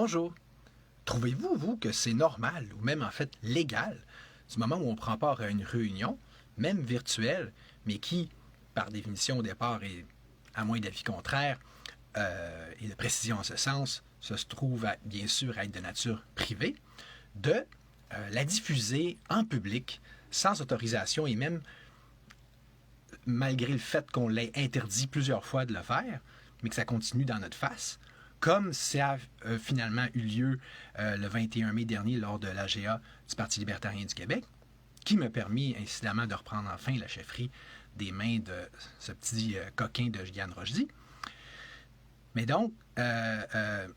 Bonjour. Trouvez-vous, vous, que c'est normal, ou même en fait légal, du moment où on prend part à une réunion, même virtuelle, mais qui, par définition au départ, est, à moins d'avis contraire, et de précision en ce sens, se trouve bien sûr à être de nature privée, de la diffuser en public, sans autorisation et même malgré le fait qu'on l'ait interdit plusieurs fois de le faire, mais que ça continue dans notre face, comme ça a finalement eu lieu le 21 mai dernier lors de l'AGA du Parti libertarien du Québec, qui m'a permis incidemment de reprendre enfin la chefferie des mains de ce petit coquin de Yann Rochdy. Mais donc, en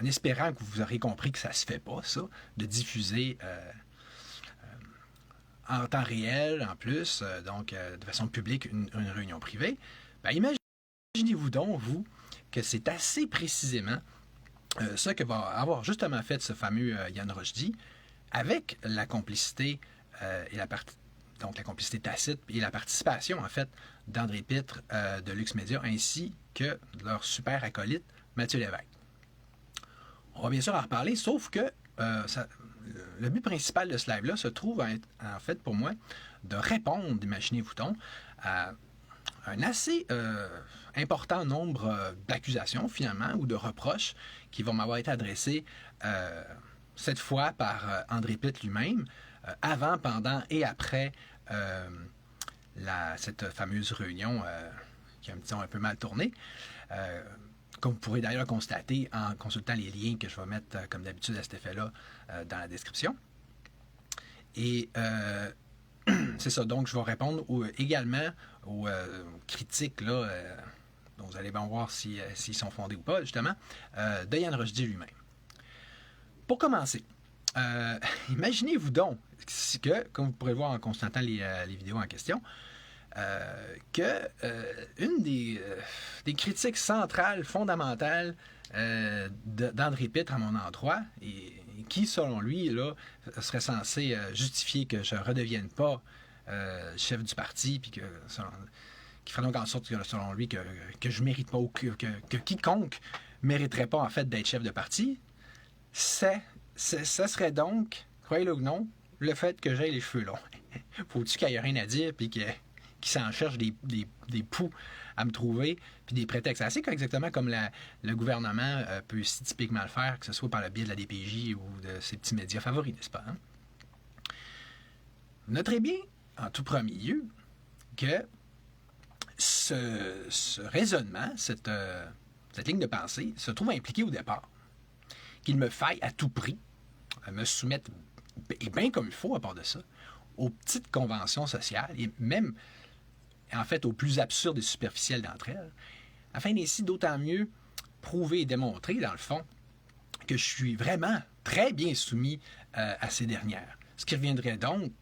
espérant que vous aurez compris que ça se fait pas, ça, de diffuser en temps réel, en plus, donc de façon publique, une réunion privée, ben, imaginez-vous donc, vous, que c'est assez précisément ce que va avoir justement fait ce fameux Yann Rochdy, avec la complicité et donc la complicité tacite et la participation, en fait, d'André Pitre de Lux Media, ainsi que de leur super acolyte, Mathieu Lévesque. On va bien sûr en reparler, sauf que le but principal de ce live-là se trouve en fait pour moi de répondre, imaginez-vous donc, à un assez important nombre d'accusations finalement ou de reproches qui vont m'avoir été adressés cette fois par André Pitre lui-même, avant, pendant et après cette fameuse réunion qui a un peu mal tourné. Comme vous pourrez d'ailleurs constater en consultant les liens que je vais mettre, comme d'habitude, à cet effet-là, dans la description. Et c'est ça, donc je vais répondre également aux critiques, là, dont vous allez bien voir s'ils sont fondés ou pas, justement, de Yann Rochdy lui-même. Pour commencer, imaginez-vous donc que, comme vous pourrez le voir en constatant les vidéos en question, que une des critiques centrales, fondamentales d'André Pitre à mon endroit, et qui, selon lui, là, serait censé justifier que je ne redevienne pas chef du parti, puis qui ferait donc en sorte que, selon lui, que je ne mérite pas, ou que quiconque ne mériterait pas, en fait, d'être chef de parti, ça serait donc, croyez-le ou non, le fait que j'ai les cheveux longs. Faut-tu qu'il n'y ait rien à dire, puis qu'il s'en cherche des poux à me trouver, puis des prétextes. C'est assez exactement comme le gouvernement peut si typiquement le faire, que ce soit par le biais de la DPJ ou de ses petits médias favoris, n'est-ce pas? Hein? Notez bien, en tout premier lieu, que ce raisonnement, cette ligne de pensée, se trouve impliquée au départ. Qu'il me faille à tout prix me soumettre, et bien comme il faut à part de ça, aux petites conventions sociales, et même en fait aux plus absurdes et superficielles d'entre elles, afin d'ainsi d'autant mieux prouver et démontrer, dans le fond, que je suis vraiment très bien soumis à ces dernières. Ce qui reviendrait donc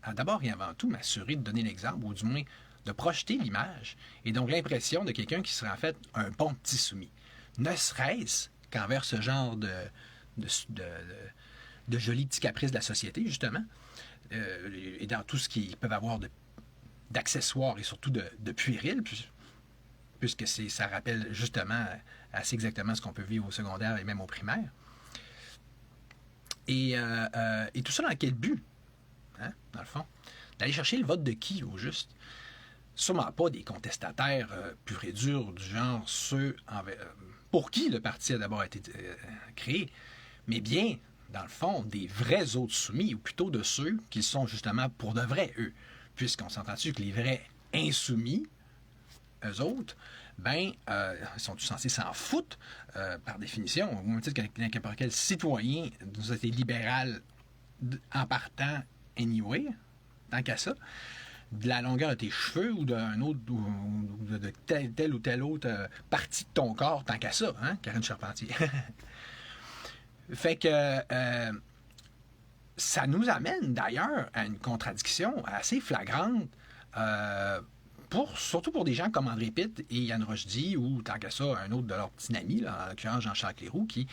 à d'abord et avant tout m'assurer de donner l'exemple, ou du moins de projeter l'image, et donc l'impression de quelqu'un qui serait en fait un bon petit soumis. Ne serait-ce qu'envers ce genre de jolis petits caprices de la société, justement, et dans tout ce qu'ils peuvent avoir d'accessoires et surtout de puéril, puisque ça rappelle justement assez exactement ce qu'on peut vivre au secondaire et même au primaire. Et tout ça dans quel but, hein, dans le fond? D'aller chercher le vote de qui, au juste? Sûrement pas des contestataires purs et durs, du genre ceux pour qui le parti a d'abord été créé, mais bien, dans le fond, des vrais autres soumis, ou plutôt de ceux qui sont justement pour de vrai, eux. Puisqu'on s'entend-tu que les vrais insoumis, eux autres, ben, ils sont tous censés s'en foutre, par définition, au même titre que n'importe quel citoyen d'une société libérale en partant anyway, tant qu'à ça, de la longueur de tes cheveux ou d'un autre, ou de telle ou telle autre partie de ton corps, tant qu'à ça, hein, Karine Charpentier. Fait que ça nous amène d'ailleurs à une contradiction assez flagrante, surtout pour des gens comme André Pitre et Yann Rochdy, ou tant qu'à ça, un autre de leurs petits amis, là, en l'occurrence Jean-Charles Cléroux, qui,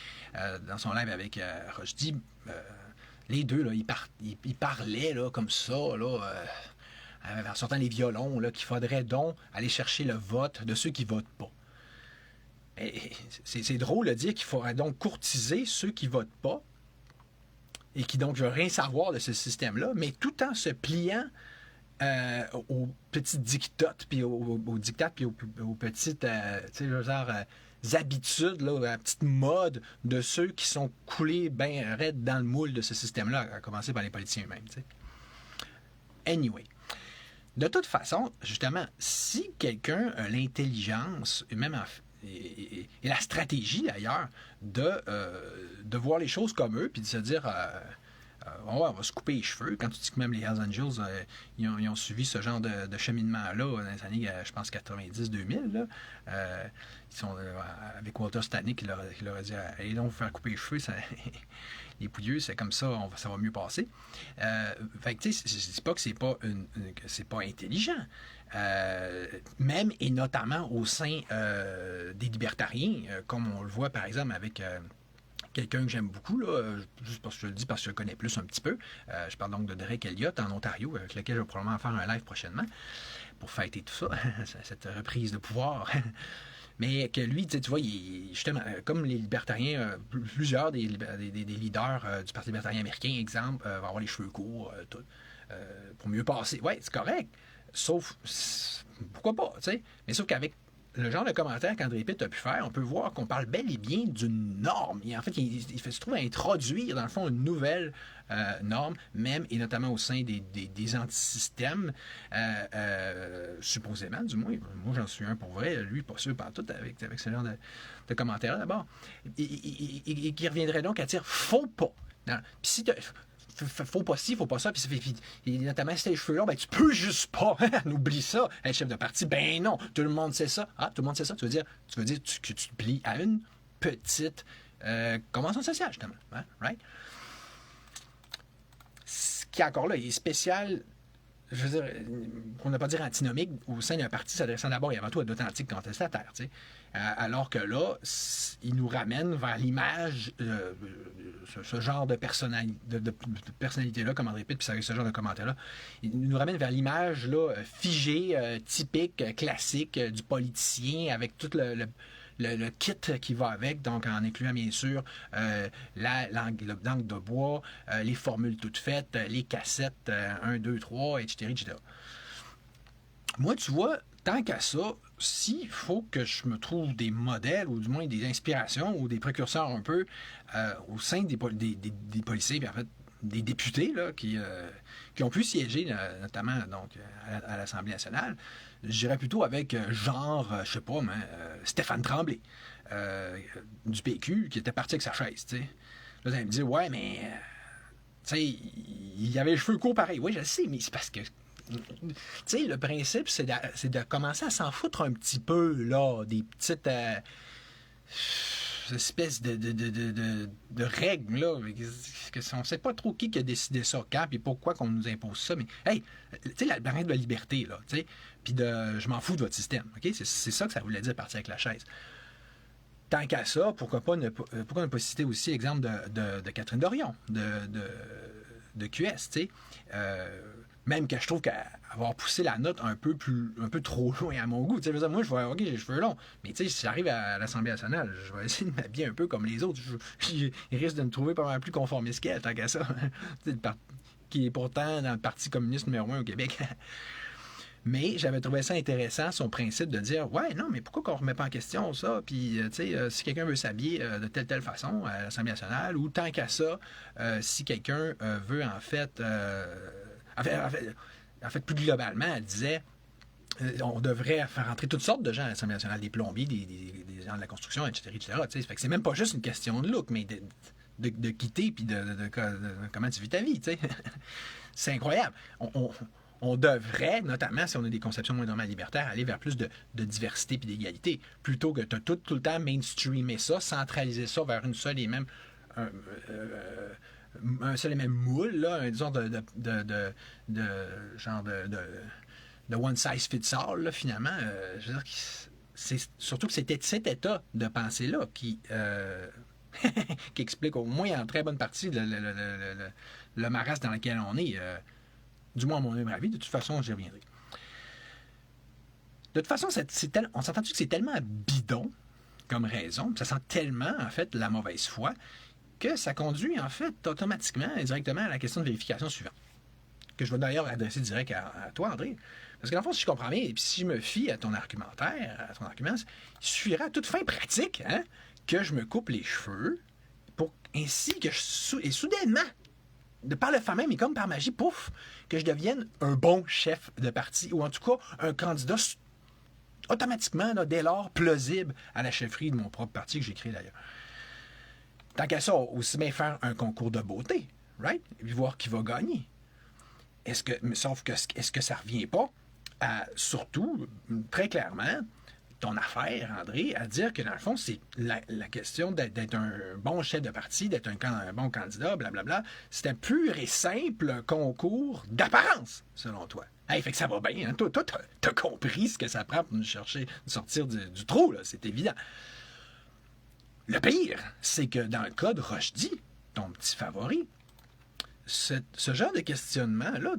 dans son live avec Rochdy, les deux, là, ils parlaient là, comme ça, là, en sortant les violons, là, qu'il faudrait donc aller chercher le vote de ceux qui votent pas. c'est drôle de dire qu'il faudrait donc courtiser ceux qui votent pas et qui donc ne veulent rien savoir de ce système-là, mais tout en se pliant aux petites dictates, puis aux dictates, puis aux petites, habitudes, là, à la petite mode de ceux qui sont coulés bien raides dans le moule de ce système-là, à commencer par les politiciens eux-mêmes. T'sais. Anyway. De toute façon, justement, si quelqu'un a l'intelligence, et même et la stratégie d'ailleurs, de voir les choses comme eux, puis de se dire on va se couper les cheveux. Quand tu dis que même les Hells Angels, ils ont suivi ce genre de cheminement-là dans les années, je pense, 90-2000. Ils sont avec Walter Stanek qui leur a dit allez donc vous faire couper les cheveux, ça, les pouilleux, c'est comme ça, ça va mieux passer. Fait que tu sais, je dis pas que c'est pas intelligent. Même et notamment au sein des libertariens, comme on le voit par exemple avec quelqu'un que j'aime beaucoup, là, juste parce que je le dis parce que je le connais plus un petit peu. Je parle donc de Drake Elliott en Ontario, avec lequel je vais probablement faire un live prochainement pour fêter tout ça, cette reprise de pouvoir. Mais que lui, tu vois, justement, comme les libertariens, plusieurs des leaders du Parti libertarien américain, exemple, vont avoir les cheveux courts, tout, pour mieux passer. Ouais, c'est correct. Sauf, pourquoi pas, tu sais. Mais sauf qu'avec le genre de commentaire qu'André Pitt a pu faire, on peut voir qu'on parle bel et bien d'une norme. Et en fait, il se trouve à introduire, dans le fond, une nouvelle norme, même et notamment au sein des antisystèmes, supposément, du moins. Moi, j'en suis un pour vrai. Lui, pas sûr, pas tout, avec ce genre de commentaires d'abord. Et qui reviendrait donc à dire faut pas. Puis si faut pas ci, faut pas ça, puis notamment si t'as les cheveux longs, ben tu peux juste pas. Oublie ça. Être chef de parti, ben non, tout le monde sait ça. Ah, tout le monde sait ça. Tu veux dire que tu te plies à une petite convention sociale, justement. Hein? Right? Ce qui, encore là, est spécial, je veux dire, on ne va pas dire antinomique, au sein d'un parti s'adressant d'abord et avant tout à d'authentiques contestataires. Tu sais. Alors que là, il nous ramène vers l'image, ce genre de personnalité-là, comme André Pitt, puis ce genre de commentaire-là, il nous ramène vers l'image là, figée, typique, classique du politicien, avec tout le kit qui va avec, donc en incluant bien sûr le langue de bois, les formules toutes faites, les cassettes 1, 2, 3, etc., etc. Moi, tu vois, tant qu'à ça, s'il faut que je me trouve des modèles, ou du moins des inspirations, ou des précurseurs un peu, au sein des policiers, puis en fait, des députés là, qui ont pu siéger, notamment donc, à l'Assemblée nationale, j'irais plutôt avec genre, je sais pas, Stéphane Tremblay, du PQ, qui était parti avec sa chaise, tu sais. Là, vous allez me dire, ouais, mais, tu sais, il avait les cheveux courts pareil. Oui, je le sais, mais c'est parce que, tu sais, le principe, c'est de commencer à s'en foutre un petit peu, là, des petites espèces de règles, là, on ne sait pas trop qui a décidé ça, quand, et pourquoi qu'on nous impose ça, mais, hey, tu sais, la barrière de la liberté, là, tu sais, puis je m'en fous de votre système, OK? C'est ça que ça voulait dire, partir avec la chaise. Tant qu'à ça, pourquoi ne pas citer aussi l'exemple de Catherine Dorion, de QS, tu sais, même que je trouve qu'avoir poussé la note un peu trop loin à mon goût. Tu sais, moi, je vois, OK, j'ai les cheveux longs. Mais tu sais, si j'arrive à l'Assemblée nationale, je vais essayer de m'habiller un peu comme les autres. Il risque de me trouver pas mal plus conformiste qu'elle, tant qu'à ça. Qui est pourtant dans le Parti communiste numéro 1 au Québec. Mais j'avais trouvé ça intéressant, son principe de dire ouais, non, mais pourquoi qu'on ne remet pas en question ça? Puis, tu sais, si quelqu'un veut s'habiller de telle façon à l'Assemblée nationale, ou tant qu'à ça, si quelqu'un veut en fait, plus globalement, elle disait on devrait faire entrer toutes sortes de gens à l'Assemblée nationale, des plombiers, des gens de la construction, etc. etc. Fait que c'est même pas juste une question de look, mais de quitter puis de comment tu vis ta vie. Tu sais. C'est incroyable. On devrait, notamment si on a des conceptions moindrement libertaires, aller vers plus de diversité et d'égalité, plutôt que de tout le temps mainstreamer ça, centraliser ça vers une seule et même un seul et même moule, là, disons de genre de one size fits all, là, finalement. Je veux dire, c'est surtout que c'était cet état de pensée-là qui explique au moins en très bonne partie le marasme dans lequel on est. Du moins, à mon avis, de toute façon, j'y reviendrai. De toute façon, on s'entend-tu que c'est tellement bidon comme raison. Ça sent tellement, en fait, la mauvaise foi que ça conduit, en fait, automatiquement et directement à la question de vérification suivante, que je vais d'ailleurs adresser direct à toi, André. Parce que dans le fond, si je comprends bien, et puis si je me fie à ton argumentaire, à ton argument, il suffirait à toute fin pratique que je me coupe les cheveux pour ainsi que et soudainement, de par le fait même, et comme par magie, pouf, que je devienne un bon chef de parti, ou en tout cas un candidat automatiquement, là, dès lors, plausible à la chefferie de mon propre parti que j'ai créé d'ailleurs. Tant qu'à ça, aussi bien faire un concours de beauté, right? Et puis voir qui va gagner. Sauf que est-ce que ça ne revient pas à, surtout, très clairement, ton affaire, André, à dire que dans le fond, c'est la question d'être un bon chef de parti, d'être un bon candidat, blablabla, c'est un pur et simple concours d'apparence, selon toi. Hey, fait que ça va bien, hein? Toi, t'as compris ce que ça prend pour nous sortir du trou, là, c'est évident. Le pire, c'est que dans le cas de Rochdy, ton petit favori, ce genre de questionnement-là,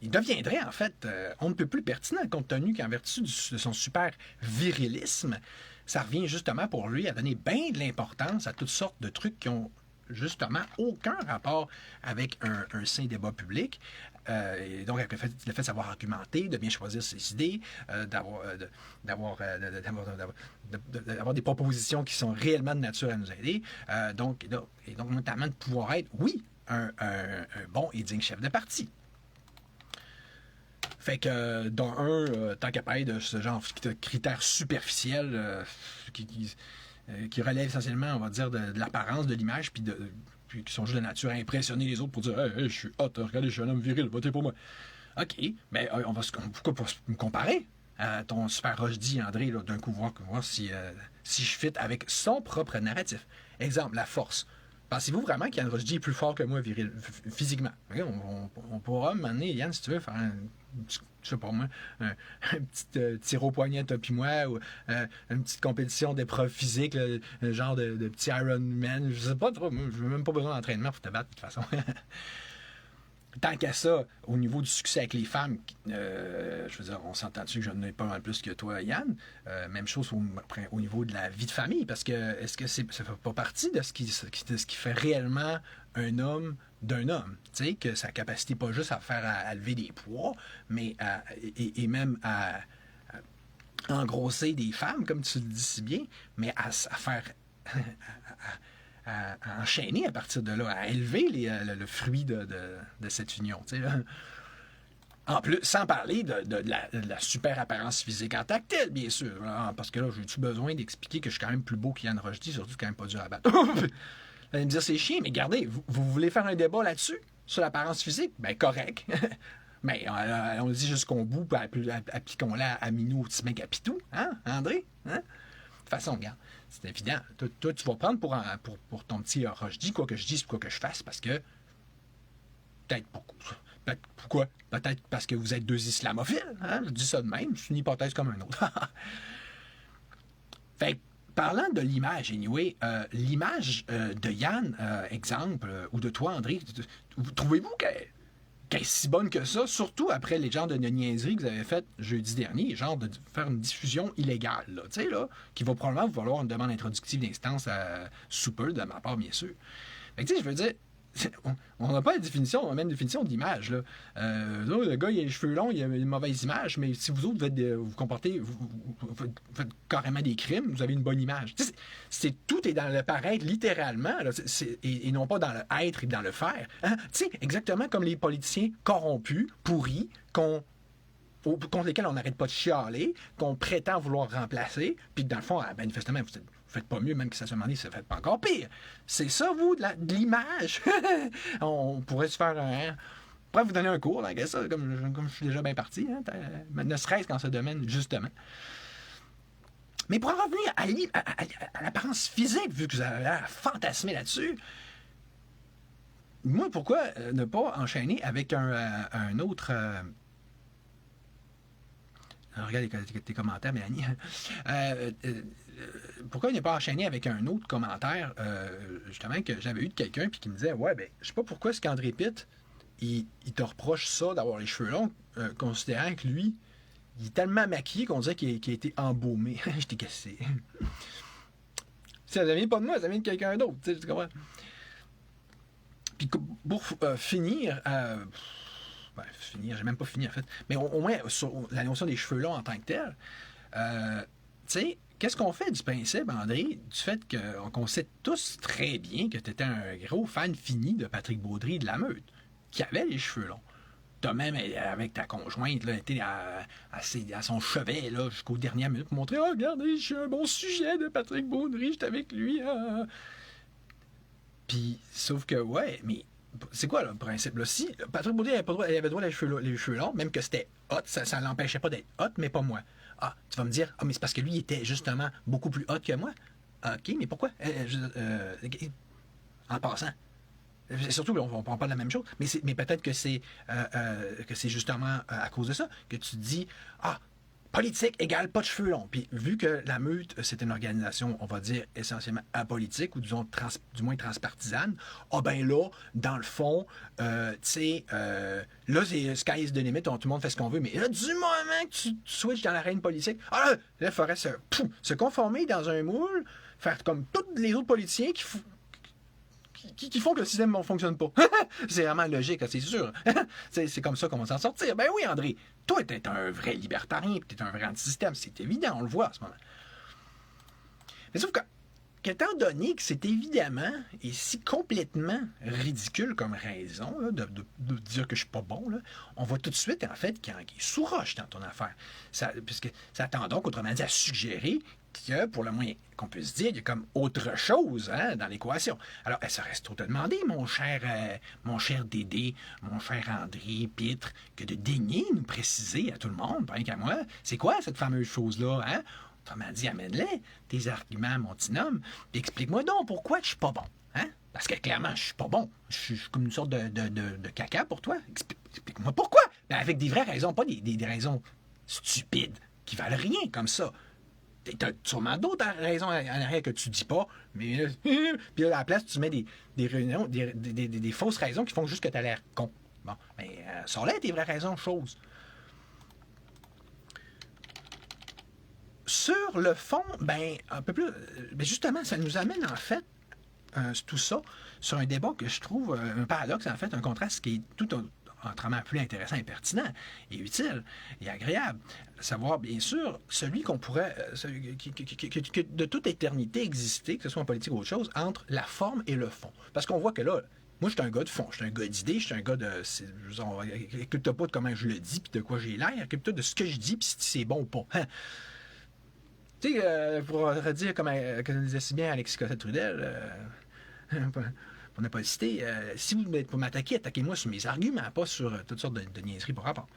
il deviendrait en fait on ne peut plus pertinent, compte tenu qu'en vertu de son super virilisme, ça revient justement pour lui à donner bien de l'importance à toutes sortes de trucs qui ont justement aucun rapport avec un sain débat public. Et donc, avec le fait de savoir argumenter, de bien choisir ses idées, d'avoir des propositions qui sont réellement de nature à nous aider. Donc, notamment de pouvoir être, oui, un bon et digne chef de parti. Fait que, tant qu'à parler de ce genre de critères superficiels qui relèvent essentiellement, on va dire, de l'apparence, de l'image, puis qui sont juste de nature à impressionner les autres pour dire hey, je suis hot, regardez, je suis un homme viril, votez pour moi. OK, mais pourquoi pas me comparer à ton super Rochdy, André, là, d'un coup, voir si je fit avec son propre narratif. Exemple, la force. Pensez-vous vraiment qu'Yann Rochdy est plus fort que moi viril, physiquement? On pourra m'amener, Yann, si tu veux, faire je sais pas moi, un petit tir au poignet, toi puis moi, ou une petite compétition d'épreuves physiques, un genre de petit Ironman, je sais pas trop, moi, je n'ai même pas besoin d'entraînement pour te battre, de toute façon. Tant qu'à ça, au niveau du succès avec les femmes, je veux dire, on s'entend-tu que je n'ai pas mal plus que toi, Yann? Même chose au niveau de la vie de famille, parce que est-ce que ça ne fait pas partie de ce qui fait réellement un homme d'un homme? Tu sais, que sa capacité pas juste à lever des poids, mais et même à engrosser des femmes, comme tu le dis si bien, mais à faire... à enchaîner à partir de là, à élever le fruit de cette union. Tu sais, là. En plus, sans parler de la super apparence physique en tactile, bien sûr. Parce que là, j'ai-tu besoin d'expliquer que je suis quand même plus beau qu'Yann Rochdy, surtout quand même pas dur à battre. Vous allez me dire, c'est chiant, mais regardez, vous voulez faire un débat là-dessus, sur l'apparence physique? Ben, correct. Mais on le dit jusqu'au bout, puis appliquons-la à Minou, au petit mec à Pitou. Hein, André? Hein? De toute façon, regarde, c'est évident. Toi, tu vas prendre pour ton petit Rochdy, quoi que je dise, quoi que je fasse, parce que pourquoi? Peut-être parce que vous êtes deux islamophiles. Hein? Je dis ça de même. C'est une hypothèse comme une autre. Fait que, parlant de l'image, anyway, l'image de Yann, exemple, ou de toi, André, trouvez-vous qu'elle est si bonne que ça, surtout après les genres de niaiseries que vous avez faites jeudi dernier, genre de faire une diffusion illégale, là, tu sais, là, qui va probablement vous valoir une demande introductive d'instance sous peu, de ma part, bien sûr. Fait que, tu sais, je veux dire, on n'a pas la même définition d'image. Là. Le gars, il a les cheveux longs, il a une mauvaise image, mais si vous autres vous comportez, vous faites carrément des crimes, vous avez une bonne image. Tout est dans le paraître littéralement, là, et non pas dans le être et dans le faire. Hein? Exactement comme les politiciens corrompus, pourris, contre lesquels on n'arrête pas de chialer, qu'on prétend vouloir remplacer, puis que dans le fond, manifestement, vous faites pas mieux, même que ça se demande, ça fait pas encore pire. C'est ça, vous, de l'image. On pourrait se faire on pourrait vous donner un cours, là, ça, comme je suis déjà bien parti, hein, ne serait-ce qu'en ce domaine, justement. Mais pour en revenir à l'apparence physique, vu que vous avez l'air fantasmé là-dessus, moi, pourquoi ne pas enchaîner avec un autre... regarde tes commentaires, Mélanie. Pourquoi il n'est pas enchaîné avec un autre commentaire, justement, que j'avais eu de quelqu'un puis qui me disait ouais, ben, je sais pas pourquoi est-ce qu'André Pitt, il te reproche ça d'avoir les cheveux longs, considérant que lui, il est tellement maquillé qu'on dirait qu'il a été embaumé. Je t'ai cassé. Ça vient pas de moi, ça vient de quelqu'un d'autre. Tu comprends? Puis pour finir, j'ai même pas fini en fait, mais au moins sur la notion des cheveux longs en tant que tel, tu sais, qu'est-ce qu'on fait du principe, André, du fait qu'on sait tous très bien que tu étais un gros fan fini de Patrick Baudry de la Meute, qui avait les cheveux longs. T'as même, avec ta conjointe, là, été à son chevet là, jusqu'aux dernières minutes pour montrer « Oh, regardez, je suis un bon sujet de Patrick Baudry, j'étais avec lui. » Puis, sauf que, ouais, mais c'est quoi le principe? Là? Si Patrick Baudry avait droit les cheveux longs, même que c'était hot, ça l'empêchait pas d'être hot, mais pas moi. Ah, tu vas me dire, mais c'est parce que lui, il était justement beaucoup plus hot que moi. OK, mais pourquoi? En passant. Surtout, on parle pas de la même chose, mais peut-être que c'est justement à cause de ça que tu te dis, politique égale pas de cheveux longs. Puis vu que la Meute, c'est une organisation, on va dire, essentiellement apolitique, ou disons du moins transpartisane, ben là, dans le fond, tu sais, là, c'est sky is the limit, tout le monde fait ce qu'on veut, mais là, du moment que tu switches dans l'arène politique, là, il faudrait se conformer dans un moule, faire comme tous les autres politiciens qui font que le système ne fonctionne pas. C'est vraiment logique, c'est sûr. C'est comme ça qu'on va s'en sortir. Ben oui, André, toi, t'es un vrai libertarien, t'es un vrai anti-système, c'est évident, on le voit à ce moment. Mais sauf qu'étant donné que c'est évidemment et si complètement ridicule comme raison là, de dire que je suis pas bon, là, on voit tout de suite, en fait, qu'il est sous roche dans ton affaire. Puisque ça tend donc, autrement dit, à suggérer que, pour le moins qu'on puisse dire, il y a comme autre chose dans l'équation. Alors, ça reste trop te demander, mon cher Dédé, mon cher André, Pitre, que de daigner nous préciser à tout le monde, pas rien qu'à moi, c'est quoi cette fameuse chose-là, hein? Autrement dit, amène-les, tes arguments, mon petit homme, puis explique-moi donc pourquoi je suis pas bon, hein? Parce que clairement, je suis pas bon. Je suis comme une sorte de caca pour toi. Explique-moi pourquoi. Ben, avec des vraies raisons, pas des raisons stupides qui valent rien comme ça. T'as sûrement d'autres raisons en arrière que tu dis pas, mais là, puis là, à la place, tu mets des réunions, des fausses raisons qui font juste que t'as l'air con. Bon, mais sors-là tes vraies raisons, chose. Sur le fond, ben, un peu plus. Ben justement, ça nous amène en fait tout ça sur un débat que je trouve un paradoxe, en fait, un contraste qui est tout autrement plus intéressant et pertinent et utile et agréable. Savoir, bien sûr, celui qu'on pourrait, que de toute éternité exister, que ce soit en politique ou autre chose, entre la forme et le fond. Parce qu'on voit que là, moi, je suis un gars de fond, je suis un gars d'idées, je suis un gars de... Occupe-toi pas de comment je le dis, puis de quoi j'ai l'air, occupe-toi de ce que je dis, puis si c'est bon ou pas. Hein? Tu sais, pour redire, comme disait si bien Alexis Cossette-Trudel, pour ne pas le citer, si vous êtes pour m'attaquer, attaquez-moi sur mes arguments, pas sur toutes sortes de niaiseries pour rapport.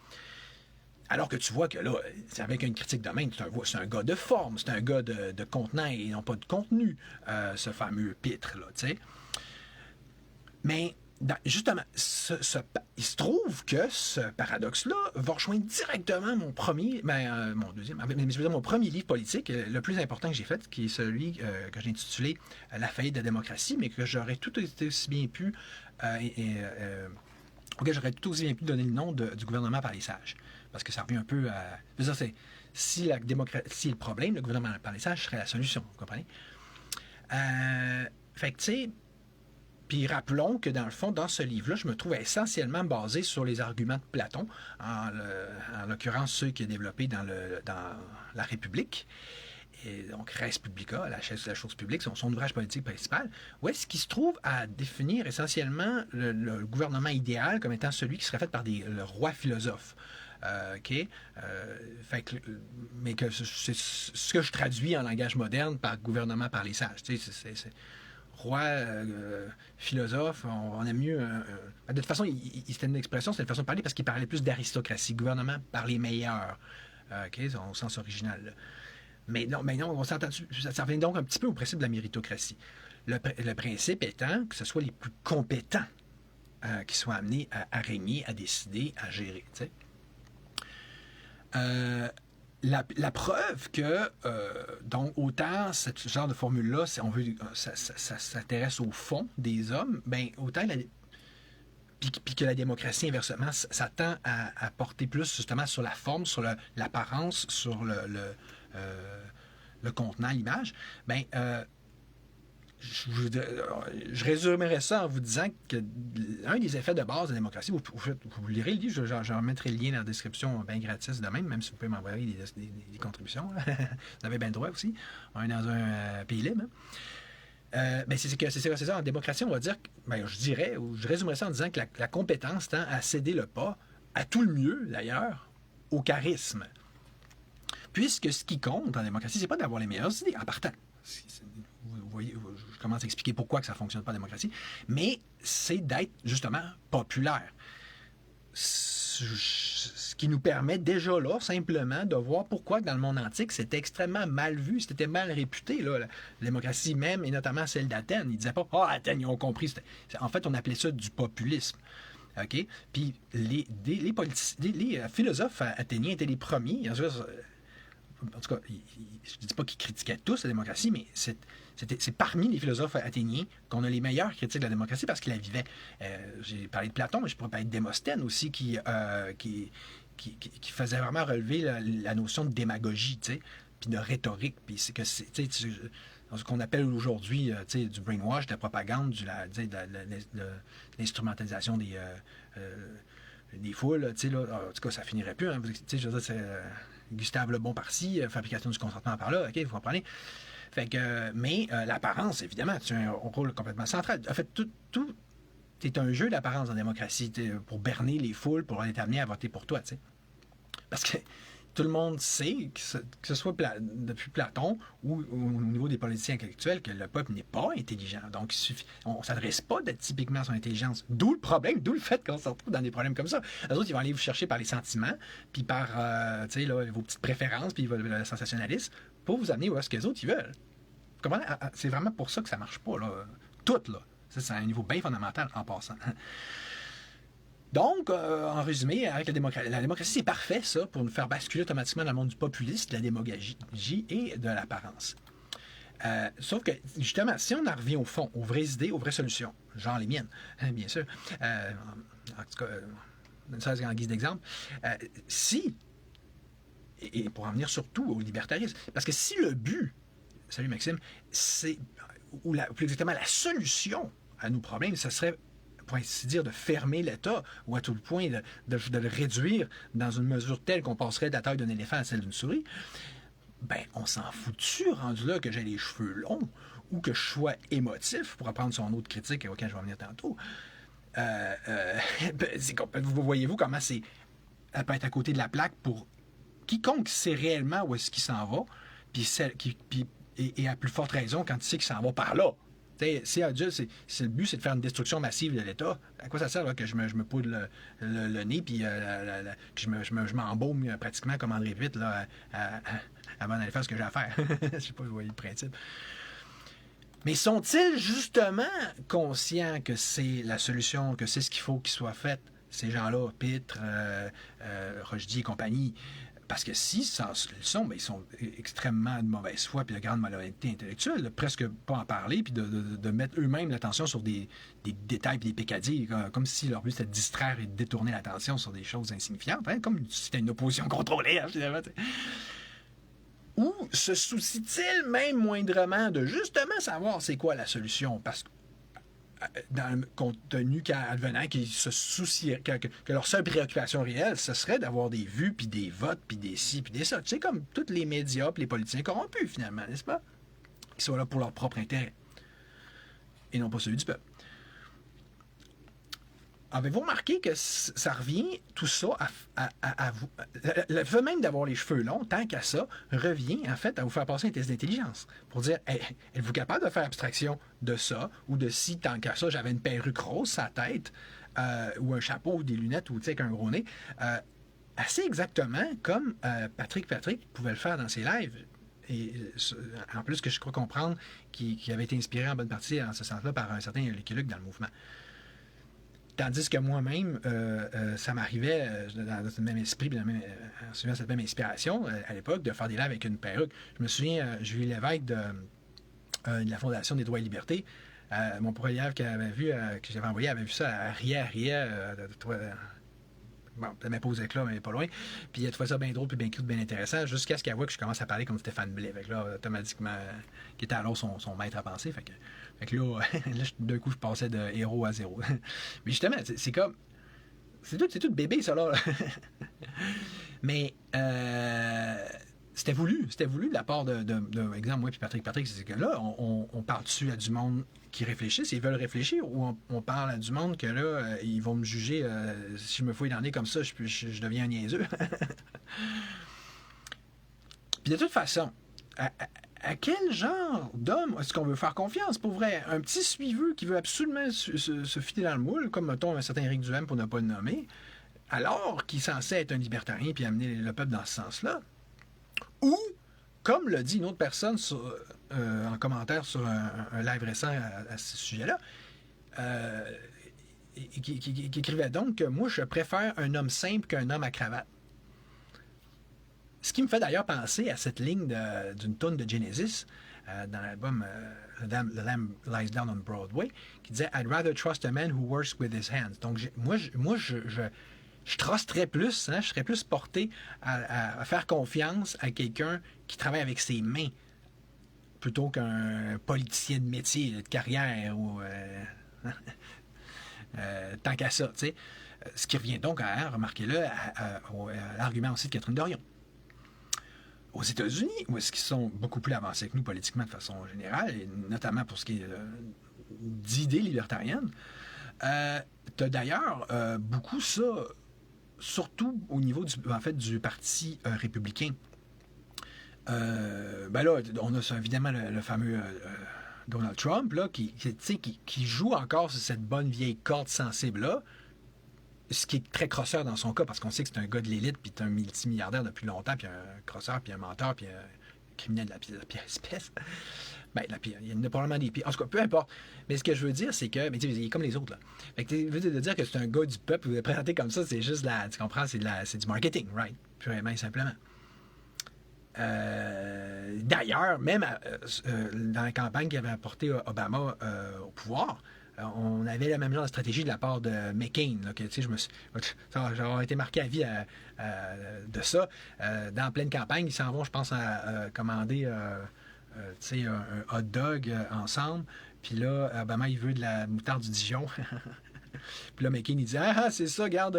Alors que tu vois que là, c'est avec une critique de même, c'est un gars de forme, c'est un gars de contenant et non pas de contenu, ce fameux Pitre, là, tu sais. Mais, justement, il se trouve que ce paradoxe-là va rejoindre directement mon premier livre politique, le plus important que j'ai fait, qui est celui que j'ai intitulé La faillite de la démocratie, mais que j'aurais tout aussi bien pu auquel j'aurais tout aussi bien pu donner le nom du gouvernement par les sages. Parce que ça revient un peu à... Je veux dire, si le problème, le gouvernement par les sages serait la solution, vous comprenez? Fait que, tu sais, puis rappelons que dans le fond, dans ce livre-là, je me trouve essentiellement basé sur les arguments de Platon, en l'occurrence ceux qu'il a développés dans La République, et donc Res Publica, la chose publique, son ouvrage politique principal, où est-ce qu'il se trouve à définir essentiellement le gouvernement idéal comme étant celui qui serait fait par le roi philosophe. Fait que, mais que c'est ce que je traduis en langage moderne par gouvernement par les sages. Tu sais, c'est roi, philosophe, on aime mieux... de toute façon, c'était une expression, c'était une façon de parler parce qu'il parlait plus d'aristocratie, gouvernement par les meilleurs, au sens original. Là. Mais non, on s'entend, ça revient donc un petit peu au principe de la méritocratie. Le principe étant que ce soit les plus compétents qui soient amenés à régner, à décider, à gérer. Tu sais. La preuve que, donc, autant ce genre de formule-là, si on veut, ça s'intéresse au fond des hommes, ben autant puis que la démocratie, inversement, ça tend à porter plus justement sur la forme, sur l'apparence, sur le contenant, l'image, bien, je résumerai ça en vous disant que l'un des effets de base de la démocratie, vous lirez le livre, je remettrai le lien dans la description bien gratis de même si vous pouvez m'envoyer des contributions. Vous avez bien le droit aussi. On est dans un pays libre. Ben c'est ça, en démocratie, on va dire, ben je résumerais ça en disant que la compétence tend à céder le pas, à tout le mieux d'ailleurs, au charisme. Puisque ce qui compte en démocratie, c'est pas d'avoir les meilleures idées, en partant. Vous voyez, je commence à expliquer pourquoi que ça ne fonctionne pas en démocratie, mais c'est d'être justement populaire. Ce qui nous permet déjà là, simplement, de voir pourquoi dans le monde antique, c'était extrêmement mal vu, c'était mal réputé, là, la démocratie même, et notamment celle d'Athènes. Ils ne disaient pas « Ah, Athènes, ils ont compris. » En fait, on appelait ça du populisme. OK? Puis les philosophes athéniens étaient les premiers. En tout cas, je ne dis pas qu'ils critiquaient tous la démocratie, mais c'est parmi les philosophes athéniens qu'on a les meilleurs critiques de la démocratie parce qu'ils la vivaient. J'ai parlé de Platon, mais je pourrais parler de Démosthène aussi, qui faisait vraiment relever la notion de démagogie, tu sais, puis de rhétorique. Puis c'est que c'est ce qu'on appelle aujourd'hui du brainwash, de la propagande, de l'instrumentalisation des foules. Là, en tout cas, ça finirait plus. Hein, je veux dire, c'est Gustave Le Bon par-ci, fabrication du consentement par là, OK, vous comprenez? Fait que, mais l'apparence, évidemment, c'est un rôle complètement central. En fait, tout est un jeu d'apparence en démocratie pour berner les foules, pour les amener à voter pour toi, tu sais. Parce que tout le monde sait, que ce soit depuis Platon ou au niveau des politiciens intellectuels, que le peuple n'est pas intelligent. Donc, on ne s'adresse pas typiquement à son intelligence. D'où le problème, d'où le fait qu'on se retrouve dans des problèmes comme ça. Les autres, ils vont aller vous chercher par les sentiments, puis par vos petites préférences, puis le sensationnalisme, pour vous amener où est-ce que les autres ils veulent. C'est vraiment pour ça que ça ne marche pas, là. Tout, là. Ça, c'est à un niveau bien fondamental en passant. Donc, en résumé, avec la démocratie, c'est parfait, ça, pour nous faire basculer automatiquement dans le monde du populisme, de la démagogie et de l'apparence. Sauf que, justement, si on en revient au fond, aux vraies idées, aux vraies solutions, genre les miennes, bien sûr, en tout cas, ça en guise d'exemple, et pour en venir surtout au libertarisme, parce que si le but, salut Maxime, ou plus exactement la solution à nos problèmes, ce serait, pour ainsi dire, de fermer l'État, ou à tout le point de le réduire dans une mesure telle qu'on passerait de la taille d'un éléphant à celle d'une souris, ben on s'en fout-tu, rendu là, que j'ai les cheveux longs, ou que je sois émotif, pour reprendre son autre critique auquel je vais venir tantôt. Vous voyez-vous comment elle peut être à côté de la plaque pour quiconque sait réellement où est-ce qu'il s'en va, et à plus forte raison quand il sait qu'il s'en va par là. Si adulte, le but, c'est de faire une destruction massive de l'État. À quoi ça sert là, que je me poudre le nez puis que je m'embaume pratiquement comme André VIII là, avant d'aller faire ce que j'ai à faire? Je sais pas, vous voyez le principe. Mais sont-ils justement conscients que c'est la solution, que c'est ce qu'il faut qu'il soit fait, ces gens-là, Pitre, Rochdy et compagnie? Parce que si ça le sont, ben ils sont extrêmement de mauvaise foi puis de grande malhonnêteté intellectuelle, de presque pas en parler puis de mettre eux-mêmes l'attention sur des détails et des pécadilles, comme si leur but c'était de distraire et de détourner l'attention sur des choses insignifiantes, hein, comme si c'était une opposition contrôlée, hein, finalement. Ou se soucient-ils même moindrement de justement savoir c'est quoi la solution? Parce que dans le contenu advenant, qui se soucient, que leur seule préoccupation réelle, ce serait d'avoir des vues, puis des votes, puis des ci, puis des ça. Tu sais, comme tous les médias, puis les politiciens corrompus, finalement, n'est-ce pas? Qui sont là pour leur propre intérêt. Et non pas celui du peuple. Avez-vous remarqué que ça revient, tout ça, à vous... Le fait même d'avoir les cheveux longs, tant qu'à ça, revient, en fait, à vous faire passer un test d'intelligence. Pour dire, êtes-vous capable de faire abstraction de ça, ou de si, tant qu'à ça, j'avais une perruque rose sur la tête, ou un chapeau, ou des lunettes, ou tu sais, avec un gros nez, assez exactement comme Patrick pouvait le faire dans ses lives. Et en plus, que je crois comprendre, qui avait été inspiré en bonne partie, en ce sens-là, par un certain Lucky Luke dans le mouvement. Tandis que moi-même, ça m'arrivait dans le même esprit, en suivant cette même inspiration à l'époque, de faire des lives avec une perruque. Je me souviens, Julie Lévesque de la Fondation des droits et libertés, Mon pauvre élève que j'avais envoyé avait vu ça, elle riait. Bon, elle m'a posé là, mais pas loin. Puis elle trouvait ça bien drôle, puis bien cute, bien intéressant, jusqu'à ce qu'elle voit que je commence à parler comme Stéphane Blais. Fait que là, automatiquement, qui était alors son maître à penser. Fait que là, d'un coup, je passais de héros à zéro. Mais justement, c'est comme. C'est tout bébé, ça, là. Mais c'était voulu de la part de exemple, moi et Patrick, c'est que là, on parle dessus à du monde qui réfléchissent, ils veulent réfléchir, ou on parle à du monde que là, ils vont me juger, si je me fouille dans le nez comme ça, je deviens un niaiseux. Puis de toute façon, à quel genre d'homme est-ce qu'on veut faire confiance, pour vrai? Un petit suiveux qui veut absolument se fitter dans le moule, comme mettons un certain Éric Duhaime pour ne pas le nommer, alors qu'il est censé être un libertarien puis amener le peuple dans ce sens-là. Ou, comme l'a dit une autre personne en commentaire sur un live récent à ce sujet-là, qui écrivait donc que moi, je préfère un homme simple qu'un homme à cravate. Ce qui me fait d'ailleurs penser à cette ligne d'une toune de Genesis dans l'album The Lamb Lies Down on Broadway, qui disait I'd rather trust a man who works with his hands. Donc, je trusterais plus, hein, je serais plus porté à faire confiance à quelqu'un qui travaille avec ses mains plutôt qu'un politicien de métier, de carrière ou tant qu'à ça, tu sais. Ce qui revient donc remarquez-le, à l'argument aussi de Catherine Dorion. Aux États-Unis, où est-ce qu'ils sont beaucoup plus avancés que nous politiquement de façon générale, et notamment pour ce qui est d'idées libertariennes, tu as d'ailleurs beaucoup ça, surtout au niveau du parti républicain. Ben là, on a évidemment le fameux Donald Trump là, qui joue encore sur cette bonne vieille corde sensible-là, ce qui est très crosseur dans son cas, parce qu'on sait que c'est un gars de l'élite, puis c'est un multimilliardaire depuis longtemps, puis un crosseur, puis un menteur, puis un criminel de la pire espèce. Ben, la pire, il y en a probablement des pires. En tout cas, peu importe. Mais ce que je veux dire, c'est que, mais il est comme les autres, là. Fait que tu veux dire que c'est un gars du peuple, vous le présenter comme ça, c'est juste tu comprends, c'est du marketing, right? Purement et simplement. D'ailleurs, même dans la campagne qui avait apporté Obama au pouvoir, on avait le même genre de stratégie de la part de McCain. Là, que, j'aurais été marqué à vie de ça. Dans pleine campagne, ils s'en vont, je pense, à commander un hot dog ensemble. Puis là, Obama, il veut de la moutarde du Dijon. Puis là, McCain, il dit c'est ça, regarde.